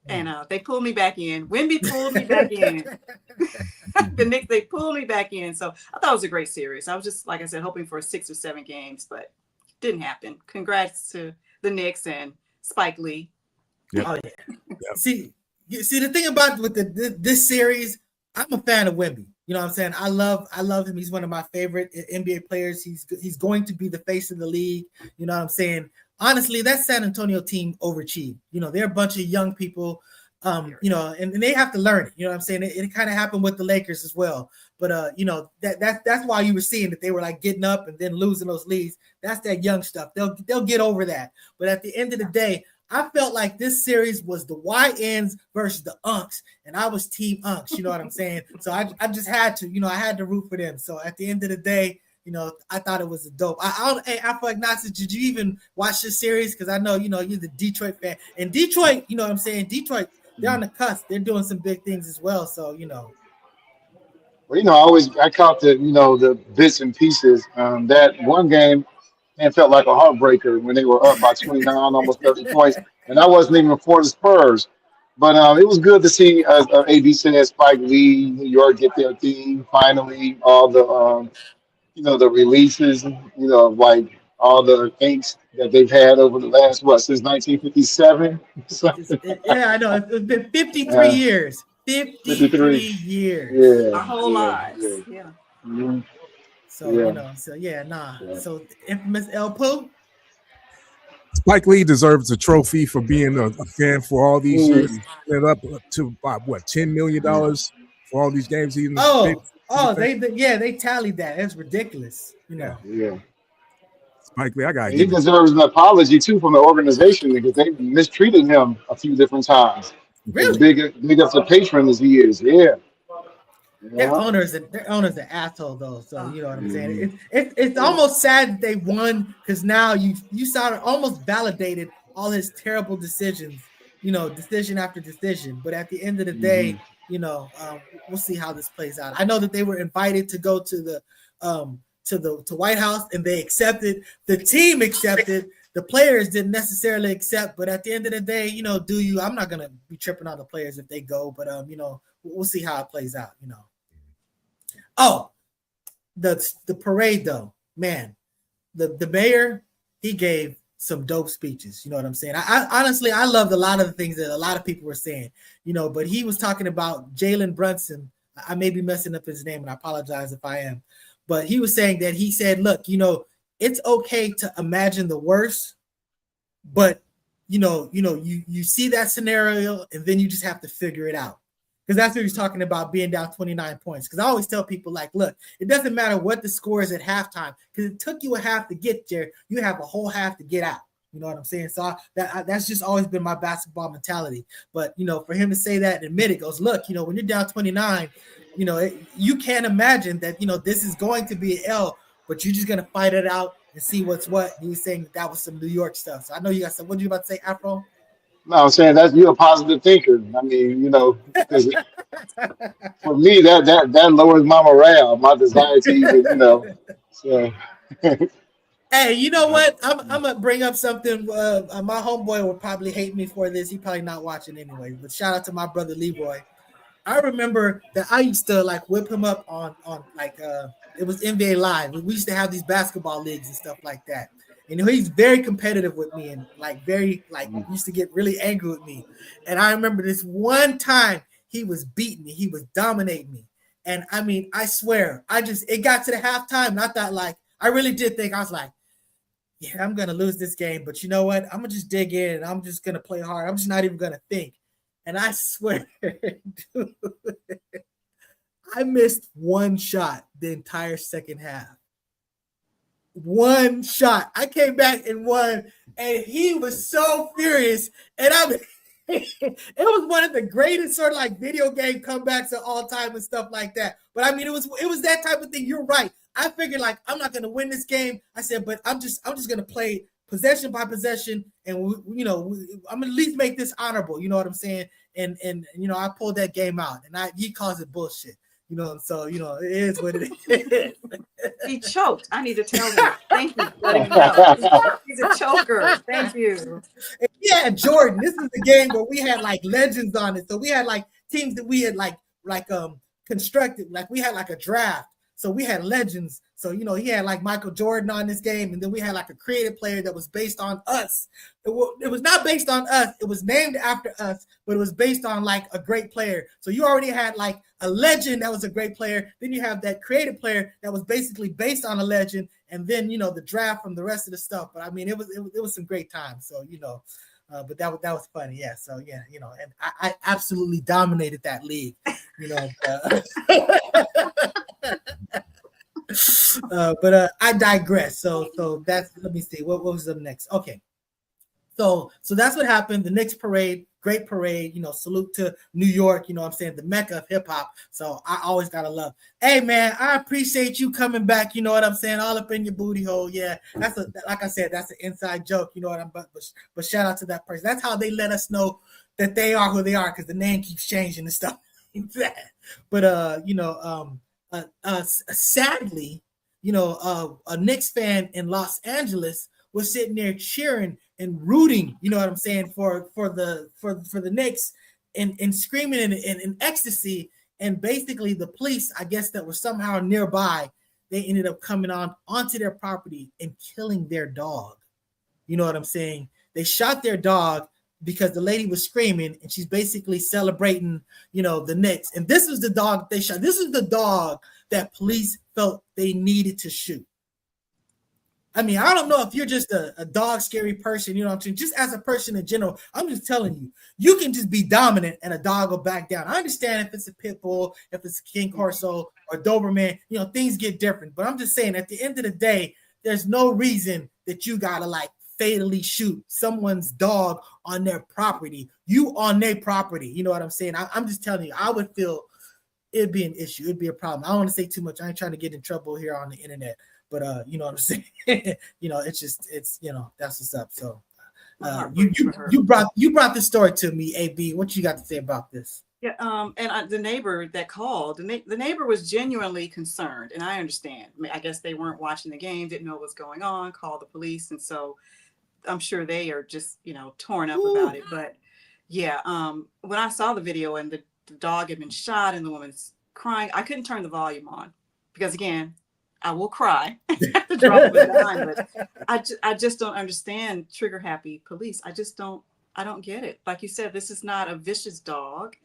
and they pulled me back in. Wemby pulled me back in. The Knicks, they pulled me back in. So I thought it was a great series. I was just, like I said, hoping for 6 or 7 games, but didn't happen. Congrats to the Knicks, and Spike Lee. Yep. Oh yeah. Yep. See the thing about with this series, I'm a fan of Wemby. You know what I'm saying? I love him. He's one of my favorite NBA players. He's going to be the face of the league. You know what I'm saying? Honestly, that San Antonio team overachieved. You know, they're a bunch of young people. You know, and they have to learn it. You know what I'm saying? It kind of happened with the Lakers as well. But you know, that's why you were seeing that they were like getting up and then losing those leads. That's that young stuff. They'll get over that. But at the end of the day, I felt like this series was the YNs versus the Unks, and I was team Unks. You know what I'm saying? So I just had to, you know, I had to root for them. So at the end of the day, you know, I thought it was a dope. I feel like, Nazi, did you even watch this series? Because I know, you know, you're the Detroit fan. And Detroit, you know what I'm saying? Detroit, they're on the cusp. They're doing some big things as well. So, you know. Well, you know, I caught the bits and pieces. That one game, man, felt like a heartbreaker when they were up by 29, almost 30 points, and I wasn't even for the Spurs. But it was good to see, AB said, Spike Lee, New York get their theme finally. All the the releases, like all the inks that they've had over the last since 1957. Yeah, I know. It's been 53 years. 53 years. Yeah, our whole lives. Yeah. Mm-hmm. So So infamous El Poo. Spike Lee deserves a trophy for being a fan for all these years. Went up to about $10 million for all these games. They tallied that. That's ridiculous. You know. Yeah. Spike Lee, he deserves an apology too from the organization because they mistreated him a few different times. Really? Big up to patron as he is. Yeah. Their owner's an asshole though, so you know what I'm saying. It's almost sad that they won because now you sort of almost validated all his terrible decisions, decision after decision. But at the end of the day, we'll see how this plays out. I know that they were invited to go to the White House and they accepted. The team accepted. The players didn't necessarily accept. But at the end of the day, I'm not gonna be tripping on the players if they go. But we'll see how it plays out. Oh, the parade though, man. The mayor, he gave some dope speeches. You know what I'm saying? I honestly loved a lot of the things that a lot of people were saying. But he was talking about Jalen Brunson. I may be messing up his name, and I apologize if I am. But he was saying that he said, look, it's okay to imagine the worst, but you see that scenario and then you just have to figure it out. Because that's what he's talking about, being down 29 points. Because I always tell people, like, look, it doesn't matter what the score is at halftime, because it took you a half to get there. You have a whole half to get out. You know what I'm saying? So that's just always been my basketball mentality. But, for him to say that and admit it, goes, look, when you're down 29, you can't imagine that, this is going to be an L, but you're just going to fight it out and see what's what. He was saying that was some New York stuff. So I know you got some. What did you about to say, Afro? No, I'm saying you're a positive thinker. I mean, because for me, that lowers my morale, my desire to even, So. Hey, you know what? I'm gonna bring up something. My homeboy will probably hate me for this. He probably not watching anyway. But shout out to my brother Leroy. I remember that I used to whip him up on it was NBA Live. We used to have these basketball leagues and stuff like that. And he's very competitive with me and used to get really angry with me. And I remember this one time he was beating me. He was dominating me. And I mean, I swear, it got to the halftime and I thought I really did think, I was like, yeah, I'm going to lose this game. But you know what? I'm going to just dig in and I'm just going to play hard. I'm just not even going to think. And I swear, dude, I missed one shot the entire second half. One shot. I came back and won, and he was so furious. And it was one of the greatest sort of video game comebacks of all time and stuff like that. But I mean, it was that type of thing. You're right. I figured I'm not going to win this game. I said, but I'm just going to play possession by possession, and I'm gonna at least make this honorable. You know what I'm saying? And I pulled that game out, and he calls it bullshit. So it is what it is. He choked. I need to tell him. Thank you for letting me know. He's a choker. Thank you. Yeah, Jordan. This is the game where we had legends on it. So we had teams that we had constructed. We had a draft. So we had legends. So, he had like Michael Jordan on this game, and then we had like a creative player that was based on us. It was not based on us. It was named after us, but it was based on like a great player. So you already had like a legend that was a great player. Then you have that creative player that was basically based on a legend, and then the draft from the rest of the stuff. But I mean, it was some great times. So but that was funny. Yeah. So yeah, and I absolutely dominated that league. But I digress. So that's, let me see what was up next. Okay. So that's what happened. The Knicks parade, great parade, salute to New York, I'm saying, the Mecca of hip hop. So I always gotta love. Hey man, I appreciate you coming back, you know what I'm saying, all up in your booty hole. Yeah, like I said, that's an inside joke, you know what I'm, but shout out to that person. That's how they let us know that they are who they are, because the name keeps changing and stuff. But sadly, a Knicks fan in Los Angeles was sitting there cheering and rooting, you know what I'm saying, for the Knicks, and screaming in ecstasy. And basically the police, I guess, that were somehow nearby, they ended up coming onto their property and killing their dog. You know what I'm saying? They shot their dog because the lady was screaming, and she's basically celebrating, the Knicks. And this was the dog they shot. This is the dog that police felt they needed to shoot. I mean, I don't know if you're just a dog scary person, you know what I'm saying? Just as a person in general, I'm just telling you, you can just be dominant and a dog will back down. I understand if it's a pit bull, if it's a King Corso or Doberman, things get different. But I'm just saying, at the end of the day, there's no reason that you gotta like fatally shoot someone's dog on their property. You on their property, you know what I'm saying? I'm just telling you, I would feel it'd be an issue. It'd be a problem. I don't want to say too much. I ain't trying to get in trouble here on the internet. But you know what I'm saying? It's that's what's up. So you brought the story to me, AB. What you got to say about this? Yeah, and the neighbor that called, the neighbor was genuinely concerned, and I understand. I guess they weren't watching the game, didn't know what was going on, called the police, and so I'm sure they are just torn up about it. But yeah, when I saw the video and the dog had been shot and the woman's crying, I couldn't turn the volume on because, again, I will cry at the drop of a dime, but I just don't understand trigger happy police. I don't get it. Like you said, this is not a vicious dog.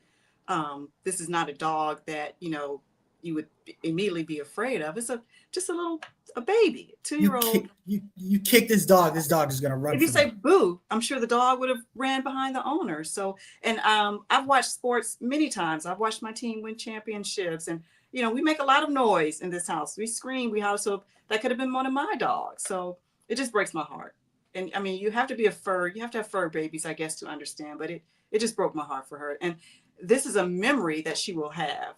This is not a dog that, you would immediately be afraid of. It's just a baby, 2-year-old. You kick this dog is gonna run. If you say boo, I'm sure the dog would have ran behind the owner. So, and I've watched sports many times. I've watched my team win championships, and we make a lot of noise in this house. We scream, we howl. So that could have been one of my dogs. So it just breaks my heart. And I mean, you have to have fur babies, I guess, to understand, but it just broke my heart for her. And this is a memory that she will have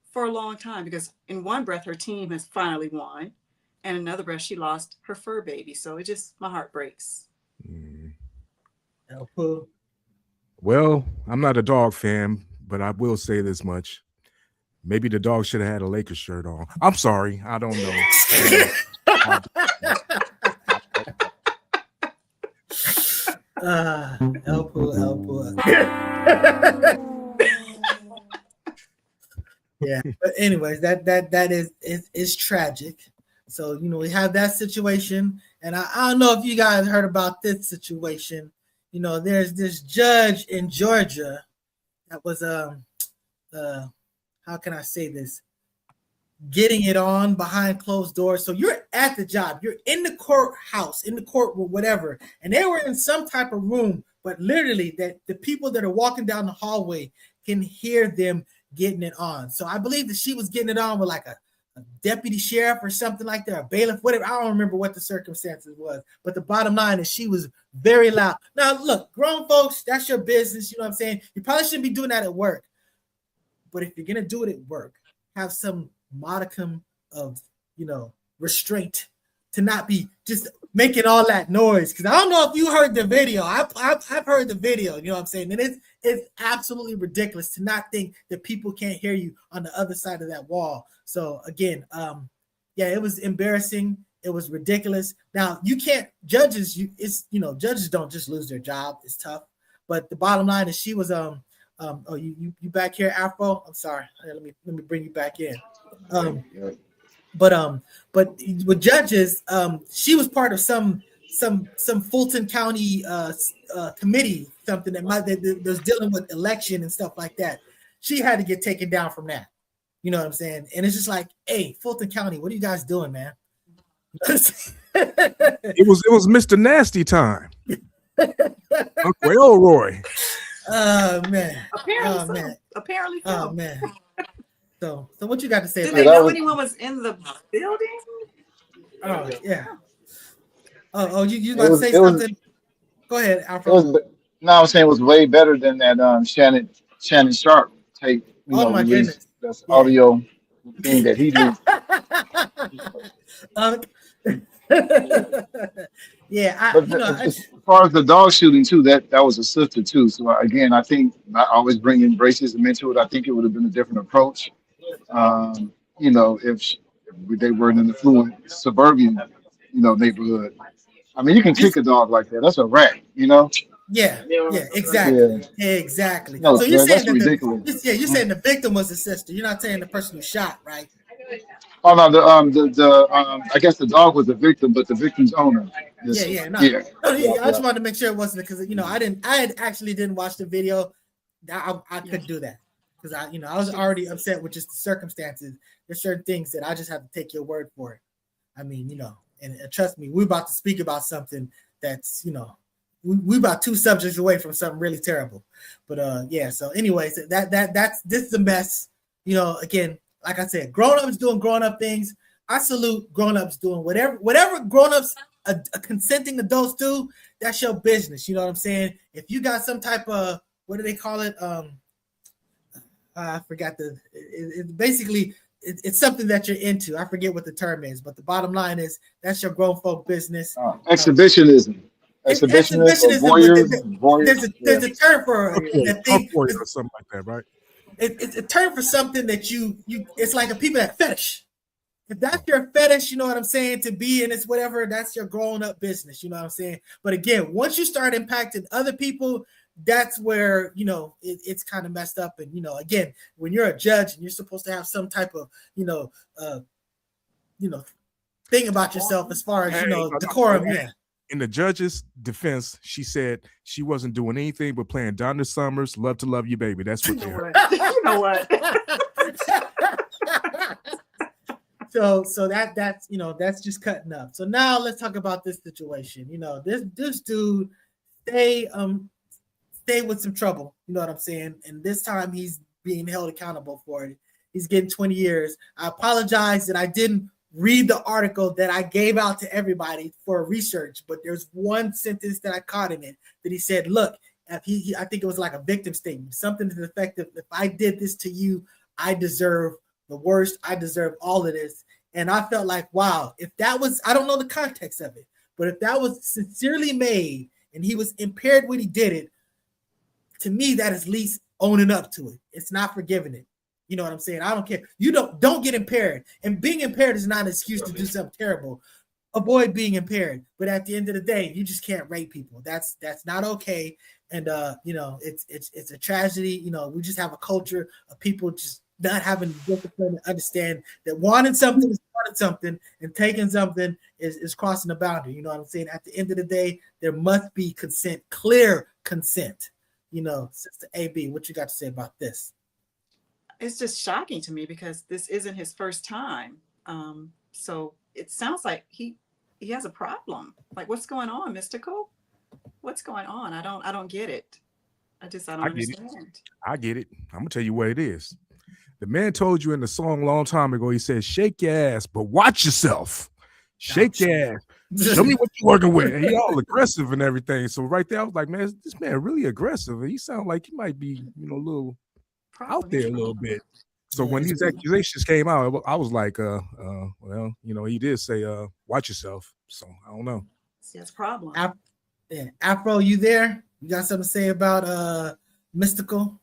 for a long time, because in one breath, her team has finally won, and another breath, she lost her fur baby. So my heart breaks. Well, I'm not a dog fan, but I will say this much. Maybe the dog should have had a Lakers shirt on. I'm sorry. I don't know. Elpo. Yeah, but anyways, that is tragic. So we have that situation, and I don't know if you guys heard about this situation. There's this judge in Georgia that was how can I say this? Getting it on behind closed doors. So you're at the job, you're in the courthouse, in the courtroom, whatever, and they were in some type of room, but literally that the people that are walking down the hallway can hear them getting it on. So I believe that she was getting it on with like a deputy sheriff or something like that, a bailiff, whatever. I don't remember what the circumstances was, but the bottom line is she was very loud. Now, look, grown folks, that's your business. You know what I'm saying? You probably shouldn't be doing that at work. But if you're going to do it at work, have some modicum of, restraint to not be just making all that noise. Because I don't know if you heard the video. I've heard the video, you know what I'm saying? And it's absolutely ridiculous to not think that people can't hear you on the other side of that wall. So again, it was embarrassing. It was ridiculous. Now, you can't, judges don't just lose their job. It's tough. But the bottom line is she was, you back here, Afro? I'm sorry. Let me bring you back in. But with judges, she was part of some Fulton County committee, something that was dealing with election and stuff like that. She had to get taken down from that. You know what I'm saying? And it's just like, hey, Fulton County, what are you guys doing, man? It was Mr. Nasty time. Uncle Elroy. Oh man. Apparently so. Oh man. So what you got to say Did about they that? know anyone was in the building? Oh yeah. Oh, you about to say something? Go ahead, Alfred. No, I was saying it was way better than that Shannon Sharp tape, Oh my release. goodness. That's audio thing that he leaked. Yeah, as far as the dog shooting too, that was a sister too. So again, I think I always bring in racism into it. I think it would have been a different approach. If they were in an affluent suburban, neighborhood. I mean, you can kick a dog like that. That's a rat, Yeah, exactly. Yeah. Exactly. No, so you're saying that's that ridiculous. you're saying the victim was the sister. You're not saying the person who shot, right? Oh no, I guess the dog was the victim, but the victim's owner. I just wanted to make sure it wasn't because I actually didn't watch the video. I couldn't do that because I was already upset with just the circumstances. There's certain things that I just have to take your word for it. I mean, and trust me, we're about to speak about something that's we're about 2 subjects away from something really terrible. But so anyways, that's the mess. Again, like I said, grown-ups doing grown-up things. I salute grown-ups doing whatever grown-ups consenting adults do, that's your business. You know what I'm saying? If you got some type of, what do they call it? I forgot it's something that you're into. I forget what the term is, but the bottom line is that's your grown folk business. Exhibitionism. Exhibitionism. Voyeurs. There's a term for that thing or something like that, right? It's a term for something that you it's like a people that fetish. If that's your fetish, you know what I'm saying, to be in, it's whatever, that's your grown up business, you know what I'm saying? But again, once you start impacting other people, that's where, it's kind of messed up. And, again, when you're a judge and you're supposed to have some type of, thing about yourself as far as, decorum. Yeah. In the judge's defense, she said she wasn't doing anything but playing Donna Summer's "Love to Love You, Baby." That's what they heard. You know what? So that's just cutting up. So now let's talk about this situation. This dude stay with some trouble. You know what I'm saying? And this time he's being held accountable for it. He's getting 20 years. I apologize that I didn't read the article that I gave out to everybody for research, but there's one sentence that I caught in it that he said, look, if I think it was like a victim statement, something to the effect of, if I did this to you, I deserve the worst. I deserve all of this. And I felt like, wow, if that was, I don't know the context of it, but if that was sincerely made and he was impaired when he did it, to me, that is at least owning up to it. It's not forgiving it. You know what I'm saying? I don't care. You don't get impaired. And being impaired is not an excuse to do something terrible. Avoid being impaired. But at the end of the day, you just can't rape people. That's not okay. And it's a tragedy. We just have a culture of people just not having the discipline to understand that wanting something is wanting something, and taking something is crossing the boundary. You know what I'm saying? At the end of the day, there must be consent, clear consent. Sister AB, what you got to say about this? It's just shocking to me because this isn't his first time. So it sounds like he has a problem. Like, what's going on, Mystical? What's going on? I don't get it. I don't understand. I get it. I'm gonna tell you what it is. The man told you in the song a long time ago, he said, shake your ass, but watch yourself. Shake your ass. Show me what you're working with. And he all aggressive and everything. So right there, I was like, man, this man really aggressive. And he sounded like he might be, a little out there a little bit. So when these accusations came out, I was like, well, he did say, watch yourself. So I don't know. See, that's a problem. Afro, you there? You got something to say about Mystical?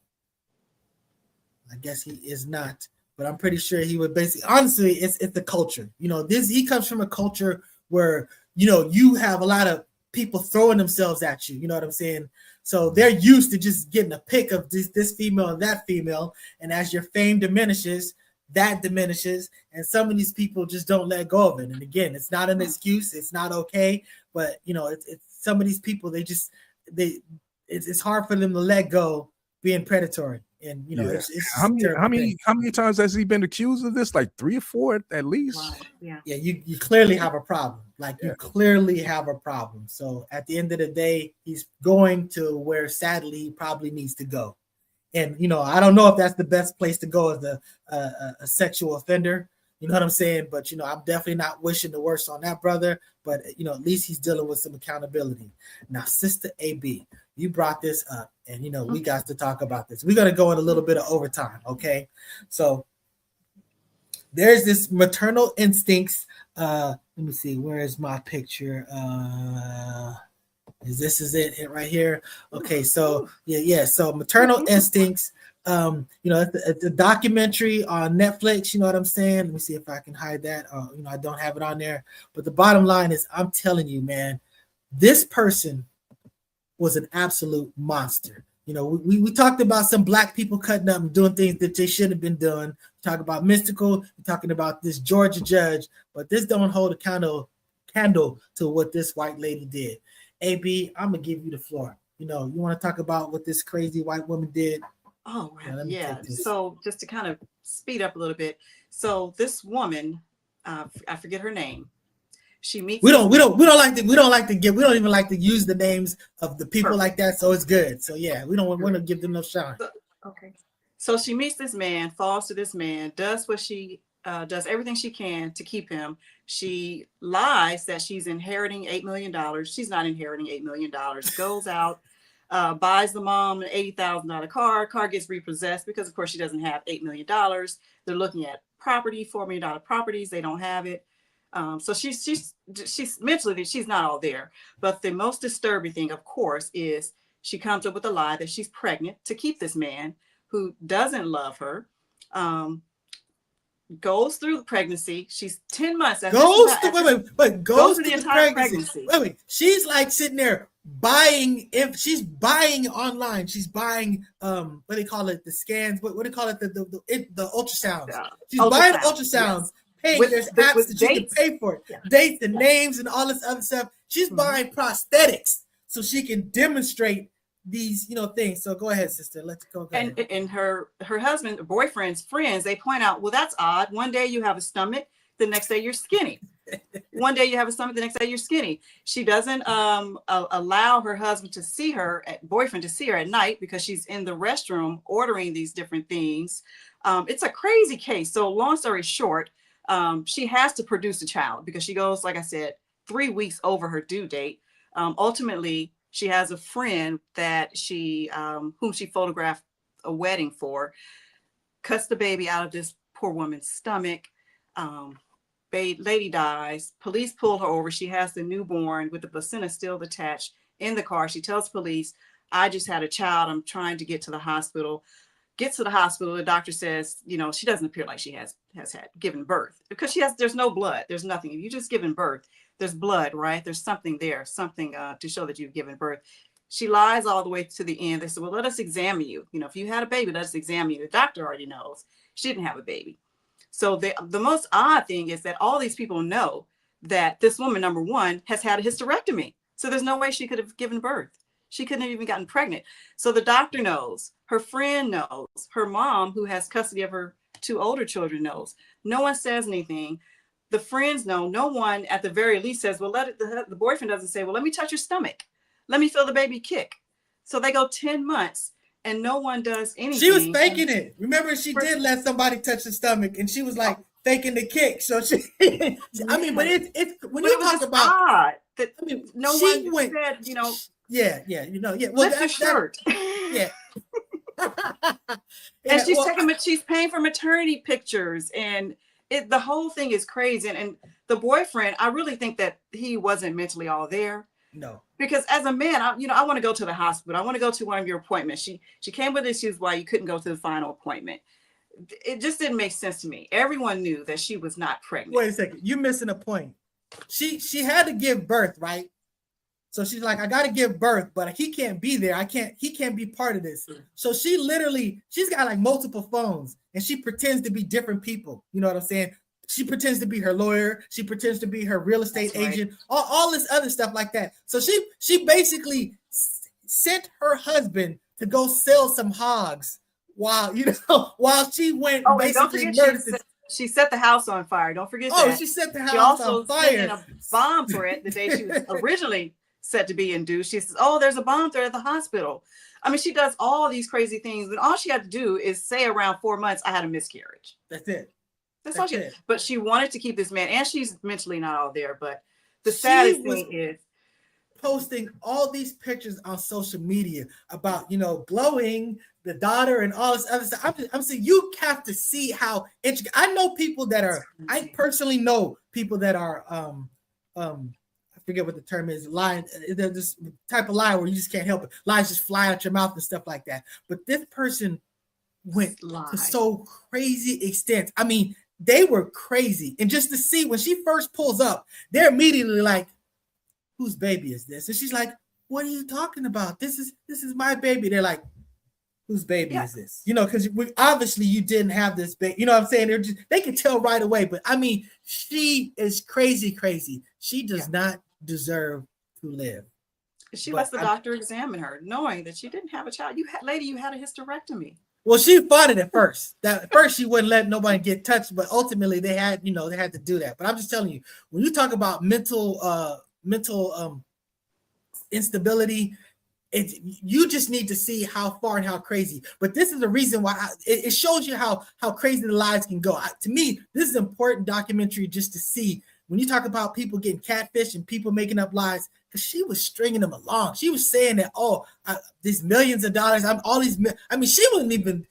I guess he is not, but I'm pretty sure he would basically, honestly, it's the culture. He comes from a culture where, you have a lot of people throwing themselves at you. You know what I'm saying? So they're used to just getting a pick of this female and that female. And as your fame diminishes, that diminishes, and some of these people just don't let go of it. And again, it's not an excuse, it's not okay, but you know, it's some of these people, it's hard for them to let go being predatory. And you know, it's how many times has he been accused of this? Like 3 or 4 at least. Wow. Yeah, you clearly have a problem. Like you clearly have a problem. So at the end of the day, he's going to where sadly he probably needs to go. And you know, I don't know if that's the best place to go as a sexual offender. You know what I'm saying? But you know, I'm definitely not wishing the worst on that brother. But you know, at least he's dealing with some accountability. Now, Sister AB, you brought this up, and you know, we got to talk about this. We're gonna go in a little bit of overtime, okay? So there's this maternal instincts. Let me see, where is my picture? This is it right here? Okay, so yeah. So maternal instincts. You know, it's a documentary on Netflix. You know what I'm saying? Let me see if I can hide that. You know, I don't have it on there. But the bottom line is, I'm telling you, man, this person was an absolute monster. You know, we talked about some black people cutting up and doing things that they shouldn't have been doing. We talk about Mystical. We're talking about this Georgia judge, but this don't hold a candle to what this white lady did. AB, I'm gonna give you the floor. You know, you want to talk about what this crazy white woman did? Oh, yeah. So just to kind of speed up a little bit. So this woman, I forget her name. She meets. We don't even like to use the names of the people like that. So it's good. So yeah, we don't want to give them no shine. Okay. So she meets this man, falls to this man, does everything she can to keep him. She lies that she's inheriting $8 million. She's not inheriting $8 million. Goes out. Buys the mom an $80,000 car gets repossessed because of course she doesn't have $8 million. They're looking at property, $4 million properties. They don't have it. So she's mentally, she's not all there. But the most disturbing thing, of course, is she comes up with a lie that she's pregnant to keep this man who doesn't love her. Goes through the prepregnancy. She's 10 months. Goes through the entire pregnancy. Wait. She's like sitting there buying. If she's buying online, she's buying what do they call it? The scans. What do they call it? The ultrasounds. She's buying ultrasounds. Yes. Hey, there's apps that you can pay for it. Yeah. Dates and names and all this other stuff. She's buying prosthetics so she can demonstrate these, you know, things. So go ahead, sister. Let's go. And her husband, boyfriend's friends, they point out, well, that's odd. One day you have a stomach, the next day you're skinny. One day you have a stomach, the next day you're skinny. She doesn't allow her husband to see her, boyfriend to see her at night because she's in the restroom ordering these different things. It's a crazy case. So long story short, she has to produce a child because she goes, like I said, 3 weeks over her due date. Ultimately, she has a friend that whom she photographed a wedding for, cuts the baby out of this poor woman's stomach. Lady dies. Police pull her over. She has the newborn with the placenta still attached in the car. She tells police, I just had a child. I'm trying to get to the hospital. Gets to the hospital. The doctor says, you know, she doesn't appear like she has had given birth because there's no blood. There's nothing. If you just given birth, there's blood, right? There's something there, something to show that you've given birth. She lies all the way to the end. They said, well, let us examine you. You know, if you had a baby, let us examine you. The doctor already knows she didn't have a baby. So the most odd thing is that all these people know that this woman, number one, has had a hysterectomy. So there's no way she could have given birth. She couldn't have even gotten pregnant. So the doctor knows, her friend knows, her mom, who has custody of her 2 older children, knows. No one says anything. The friends know. No one at the very least says, well, the boyfriend doesn't say, well, let me touch your stomach. Let me feel the baby kick. So they go 10 months and no one does anything. She was faking it. Remember, she did let somebody touch the stomach and she was like faking the kick. So she, I mean, but it's when you talk about odd that no one said, you know. Yeah. Well, that's her shirt. Yeah. And she's paying for maternity pictures, and the whole thing is crazy. And the boyfriend, I really think that he wasn't mentally all there. No. Because as a man, I want to go to the hospital. I want to go to one of your appointments. She came with issues why you couldn't go to the final appointment. It just didn't make sense to me. Everyone knew that she was not pregnant. Wait a second. You're missing a point. She had to give birth, right? So she's like, I gotta give birth, but he can't be there. He can't be part of this. So she's got like multiple phones and she pretends to be different people. You know what I'm saying? She pretends to be her lawyer. She pretends to be her real estate agent, all this other stuff like that. So she basically sent her husband to go sell some hogs while she went basically murdered. She set the house on fire. Don't forget that. Oh, she set the house on fire. She also sent in a bomb threat the day she was originally set to be induced. She says, oh, there's a bomb threat at the hospital. I mean, she does all these crazy things, and all she had to do is say around 4 months, I had a miscarriage. That's it. That's all she did. But she wanted to keep this man, and she's mentally not all there. But the saddest thing is posting all these pictures on social media about, blowing the daughter and all this other stuff. I'm saying you have to see how I know people that are, I personally know people that are, I forget what the term is, lying. They're this type of lie where you just can't help it. Lies just fly out your mouth and stuff like that. But this person went to so crazy extents. I mean, they were crazy. And just to see when she first pulls up, they're immediately like, whose baby is this? And she's like, what are you talking about? This is my baby. They're like, whose baby is this? Because obviously you didn't have this baby. You know what I'm saying? They can tell right away. But I mean, she is crazy. She does not deserve to live. She lets the doctor examine her, knowing that she didn't have a child. You had a hysterectomy. Well, she fought it at first. At first, she wouldn't let nobody get touched, but ultimately they had to do that. But I'm just telling you, when you talk about mental instability, you just need to see how far and how crazy. But this is the reason why it shows you how crazy the lives can go. To me, this is an important documentary just to see when you talk about people getting catfish and people making up lies, because she was stringing them along. She was saying that, these millions of dollars, she wasn't even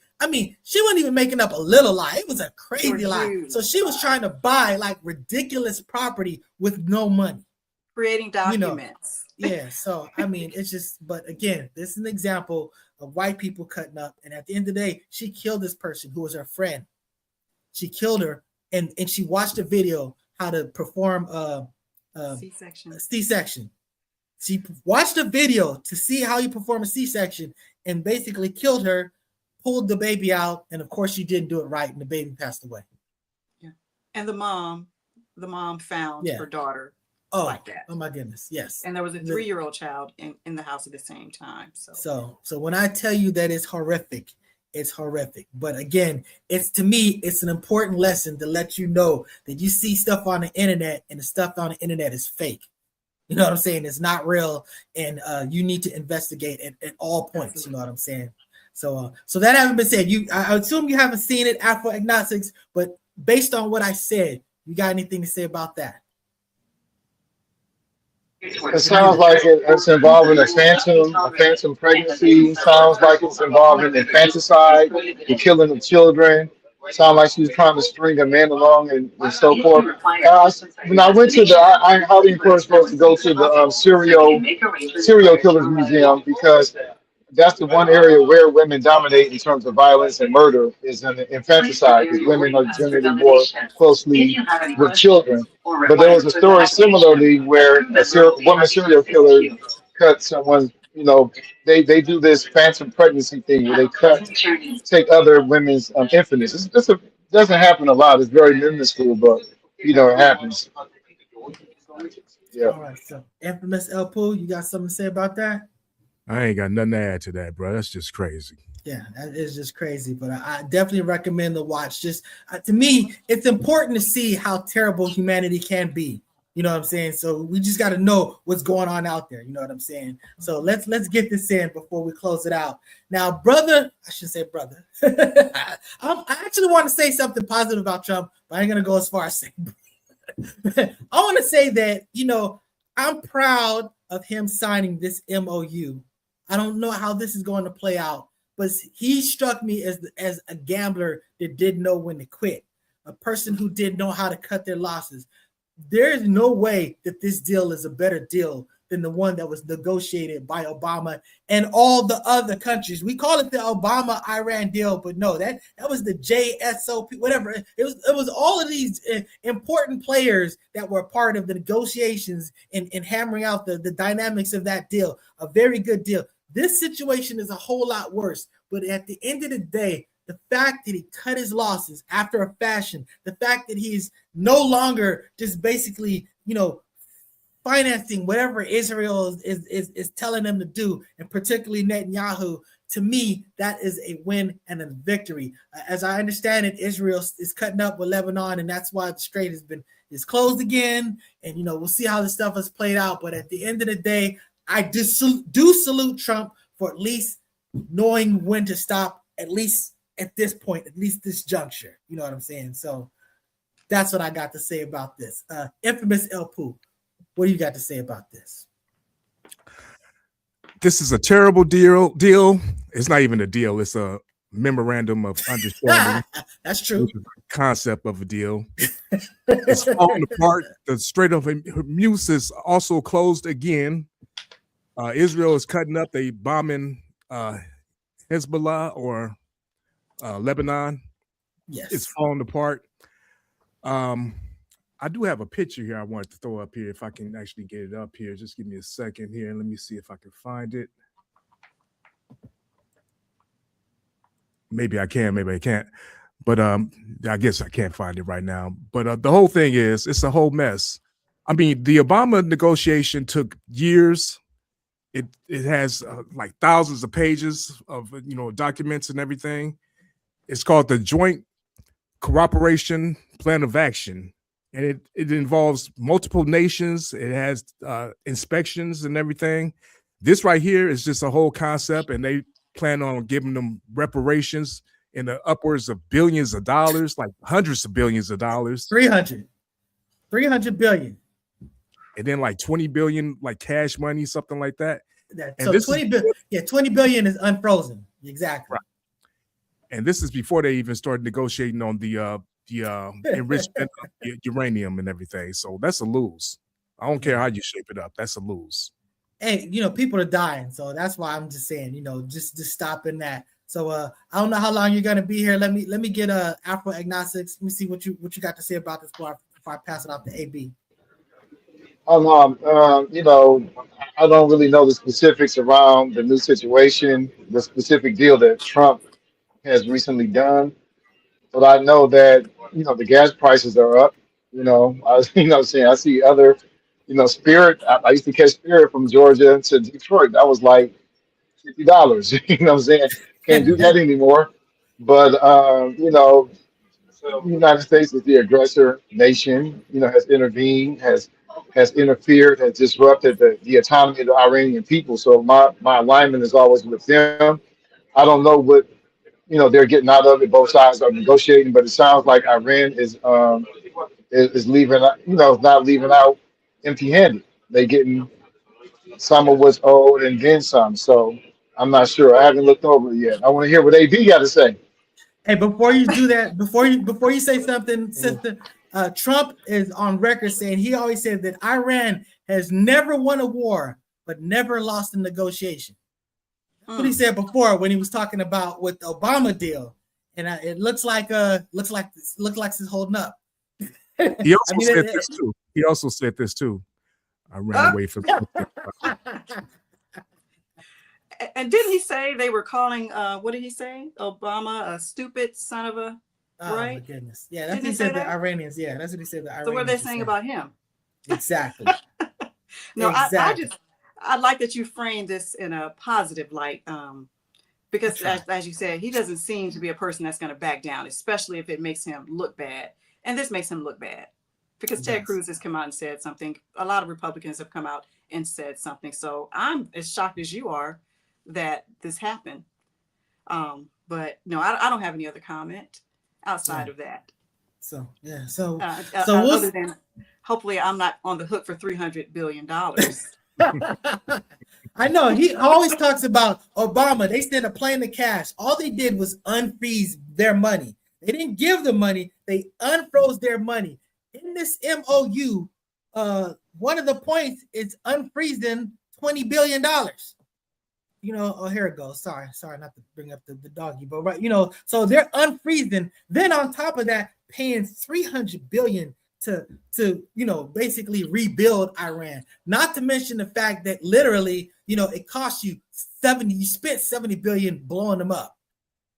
making up a little lie. It was a crazy lie. So she was trying to buy like ridiculous property with no money. Creating documents. Yeah. So, it's just, but again, this is an example of white people cutting up. And at the end of the day, she killed this person who was her friend. She killed her and she watched a video how to perform C-section. She watched a video to see how you perform a C-section and basically killed her, pulled the baby out, and of course she didn't do it right, and the baby passed away. Yeah. And the mom found her daughter like that. Oh my goodness, yes. And there was a 3-year-old child in the house at the same time. So when I tell you that it's horrific, it's horrific. But again, to me, it's an important lesson to let you know that you see stuff on the internet and the stuff on the internet is fake. You know what I'm saying? It's not real, and you need to investigate at all points. Absolutely. You know what I'm saying? So that having been said, I assume you haven't seen it, Afro Agnostics, but based on what I said, you got anything to say about that? It sounds like it's involving a phantom pregnancy. Sounds like it's involving infanticide, the killing of children. Sounds like she was trying to string a man along and so forth. When I went to I highly encourage folks to go to the serial killers museum, because that's the one area where women dominate in terms of violence and murder is in infanticide, because women are generally more closely with children. But there was a story similarly where a woman serial killer cut someone. They do this phantom pregnancy thing where they take other women's infants. It doesn't happen a lot. It's very minuscule, but it happens. Yeah. All right. So, infamous El Poo, you got something to say about that? I ain't got nothing to add to that, bro. That's just crazy. Yeah, that is just crazy. But I definitely recommend the watch. Just to me, it's important to see how terrible humanity can be. You know what I'm saying? So we just got to know what's going on out there. You know what I'm saying? So let's get this in before we close it out. Now, brother, I should say brother. I actually want to say something positive about Trump, but I ain't gonna go as far as saying. I want to say that I'm proud of him signing this MOU. I don't know how this is going to play out, but he struck me as a gambler that didn't know when to quit, a person who didn't know how to cut their losses. There is no way that this deal is a better deal than the one that was negotiated by Obama and all the other countries. We call it the Obama-Iran deal, but no, that was the JSOP, whatever. It was all of these important players that were part of the negotiations and hammering out the dynamics of that deal. A very good deal. This situation is a whole lot worse, but at the end of the day, the fact that he cut his losses after a fashion, the fact that he's no longer just basically, financing whatever Israel is telling them to do, and particularly Netanyahu, to me, that is a win and a victory. As I understand it, Israel is cutting up with Lebanon, and that's why the strait is closed again. And we'll see how this stuff is played out. But at the end of the day, I do salute Trump for at least knowing when to stop, at least at this point, at least this juncture. You know what I'm saying? So that's what I got to say about this. Infamous El Poo, what do you got to say about this? This is a terrible deal. It's not even a deal. It's a memorandum of understanding. That's true. Concept of a deal. It's falling apart. The Strait of Hormuz is also closed again. Israel is cutting up. They bombing Hezbollah or Lebanon. Yes, it's falling apart. I do have a picture here I wanted to throw up here if I can actually get it up here. Just give me a second here and let me see if I can find it. Maybe I can, maybe I can't. But I guess I can't find it right now. But the whole thing is, it's a whole mess. I mean, the Obama negotiation took years. It has like thousands of pages of documents and everything. It's called the Joint Cooperation Plan of Action. And it involves multiple nations. It has inspections and everything. This right here is just a whole concept, and they plan on giving them reparations in the upwards of billions of dollars, like hundreds of billions of dollars. 300 billion. And then like 20 billion, like cash money, something like that. So 20 billion is unfrozen. Exactly. Right. And this is before they even started negotiating on the enrichment of uranium and everything. So that's a lose. I don't care how you shape it up. That's a lose. Hey, people are dying. So that's why I'm just saying, just stopping that. So I don't know how long you're gonna be here. Let me get Afro Agnostics. Let me see what you got to say about this before I pass it off to AB. I don't really know the specifics around the new situation, the specific deal that Trump has recently done. But I know that, the gas prices are up. I see other, Spirit. I used to catch Spirit from Georgia to Detroit. That was like $50. Can't do that anymore. But, the United States is the aggressor nation, has intervened, has interfered, has disrupted the autonomy of the Iranian people. So my alignment is always with them. I don't know what they're getting out of it. Both sides are negotiating, but it sounds like Iran is leaving, not leaving out empty-handed. They're getting some of what's owed and then some. So I'm not sure. I haven't looked over it yet. I want to hear what AB got to say. Hey, before you do that, before you say something, sister, Trump is on record saying he always said that Iran has never won a war, but never lost a negotiation. That's what he said before when he was talking about with the Obama deal, and it looks like it's holding up. He also said this too. He also said this too. I ran away from. And didn't he say they were calling? What did he say? Obama a stupid son of a. Oh right? my goodness! Yeah, that's what he said. The Iranians. Yeah, that's what he said. The Iranians. So what are they saying about him? Exactly. No, exactly. I like that you framed this in a positive light, because as you said, he doesn't seem to be a person that's going to back down, especially if it makes him look bad. And this makes him look bad because Ted Cruz has come out and said something. A lot of Republicans have come out and said something. So I'm as shocked as you are that this happened. But no, I don't have any other comment outside of that. So yeah, so other than hopefully I'm not on the hook for $300 billion. I know he always talks about Obama. They sent a plane of cash. All they did was unfreeze their money. They didn't give the money. They unfroze their money. In this MOU, one of the points is unfreezing $20 billion. You know, oh, here it goes. Sorry not to bring up the doggy, but right, you know, so they're unfreezing. Then on top of that, paying $300 billion to you know, basically rebuild Iran. Not to mention the fact that literally, you know, it cost you you spent $70 billion blowing them up.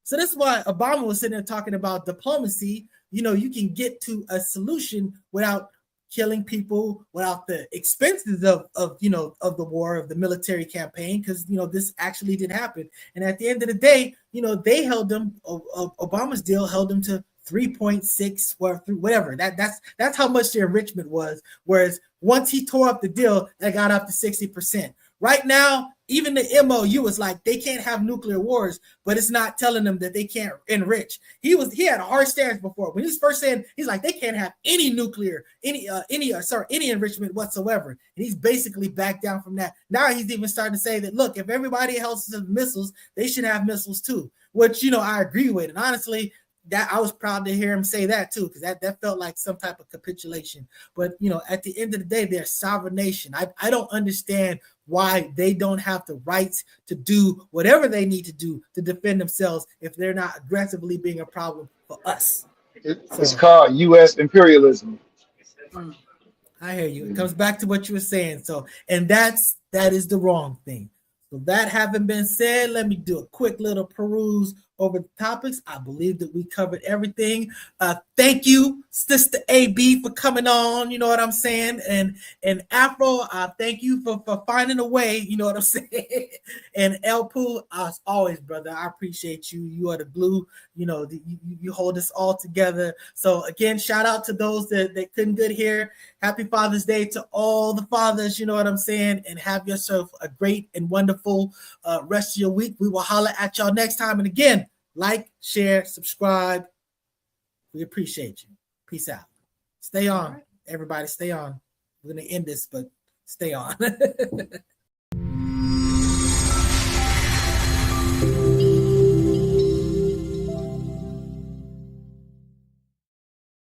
So this is why Obama was sitting there talking about diplomacy. You know, you can get to a solution without killing people, without the expenses of you know, of the war, of the military campaign, because you know, this actually did happen. And at the end of the day, you know, they held them, Obama's deal held them to 3.6 or whatever. That's how much the enrichment was. Whereas once he tore up the deal, that got up to 60%. Right now, even the MOU is like they can't have nuclear wars, but it's not telling them that they can't enrich. He had a hard stance before. When he was first saying, he's like, they can't have any nuclear, any enrichment whatsoever. And he's basically backed down from that. Now he's even starting to say that, look, if everybody else has missiles, they should have missiles too, which, you know, I agree with. And honestly, that I was proud to hear him say that too, because that felt like some type of capitulation. But you know, at the end of the day, they're a sovereign nation. I don't understand why they don't have the rights to do whatever they need to do to defend themselves if they're not aggressively being a problem for us. It's called U.S. imperialism. I hear you. It comes back to what you were saying. So, and that is the wrong thing. So that having been said, let me do a quick little peruse over the topics. I believe that we covered everything. Thank you, Sister AB, for coming on. You know what I'm saying? And Afro, thank you for finding a way. You know what I'm saying? And El Poo, as always, brother, I appreciate you. You are the glue. You know, you hold us all together. So again, shout out to those that couldn't get here. Happy Father's Day to all the fathers. You know what I'm saying? And have yourself a great and wonderful rest of your week. We will holler at y'all next time. And again, like, share, subscribe. We appreciate you. Peace out. Stay on. Everybody stay on. We're going to end this, but stay on.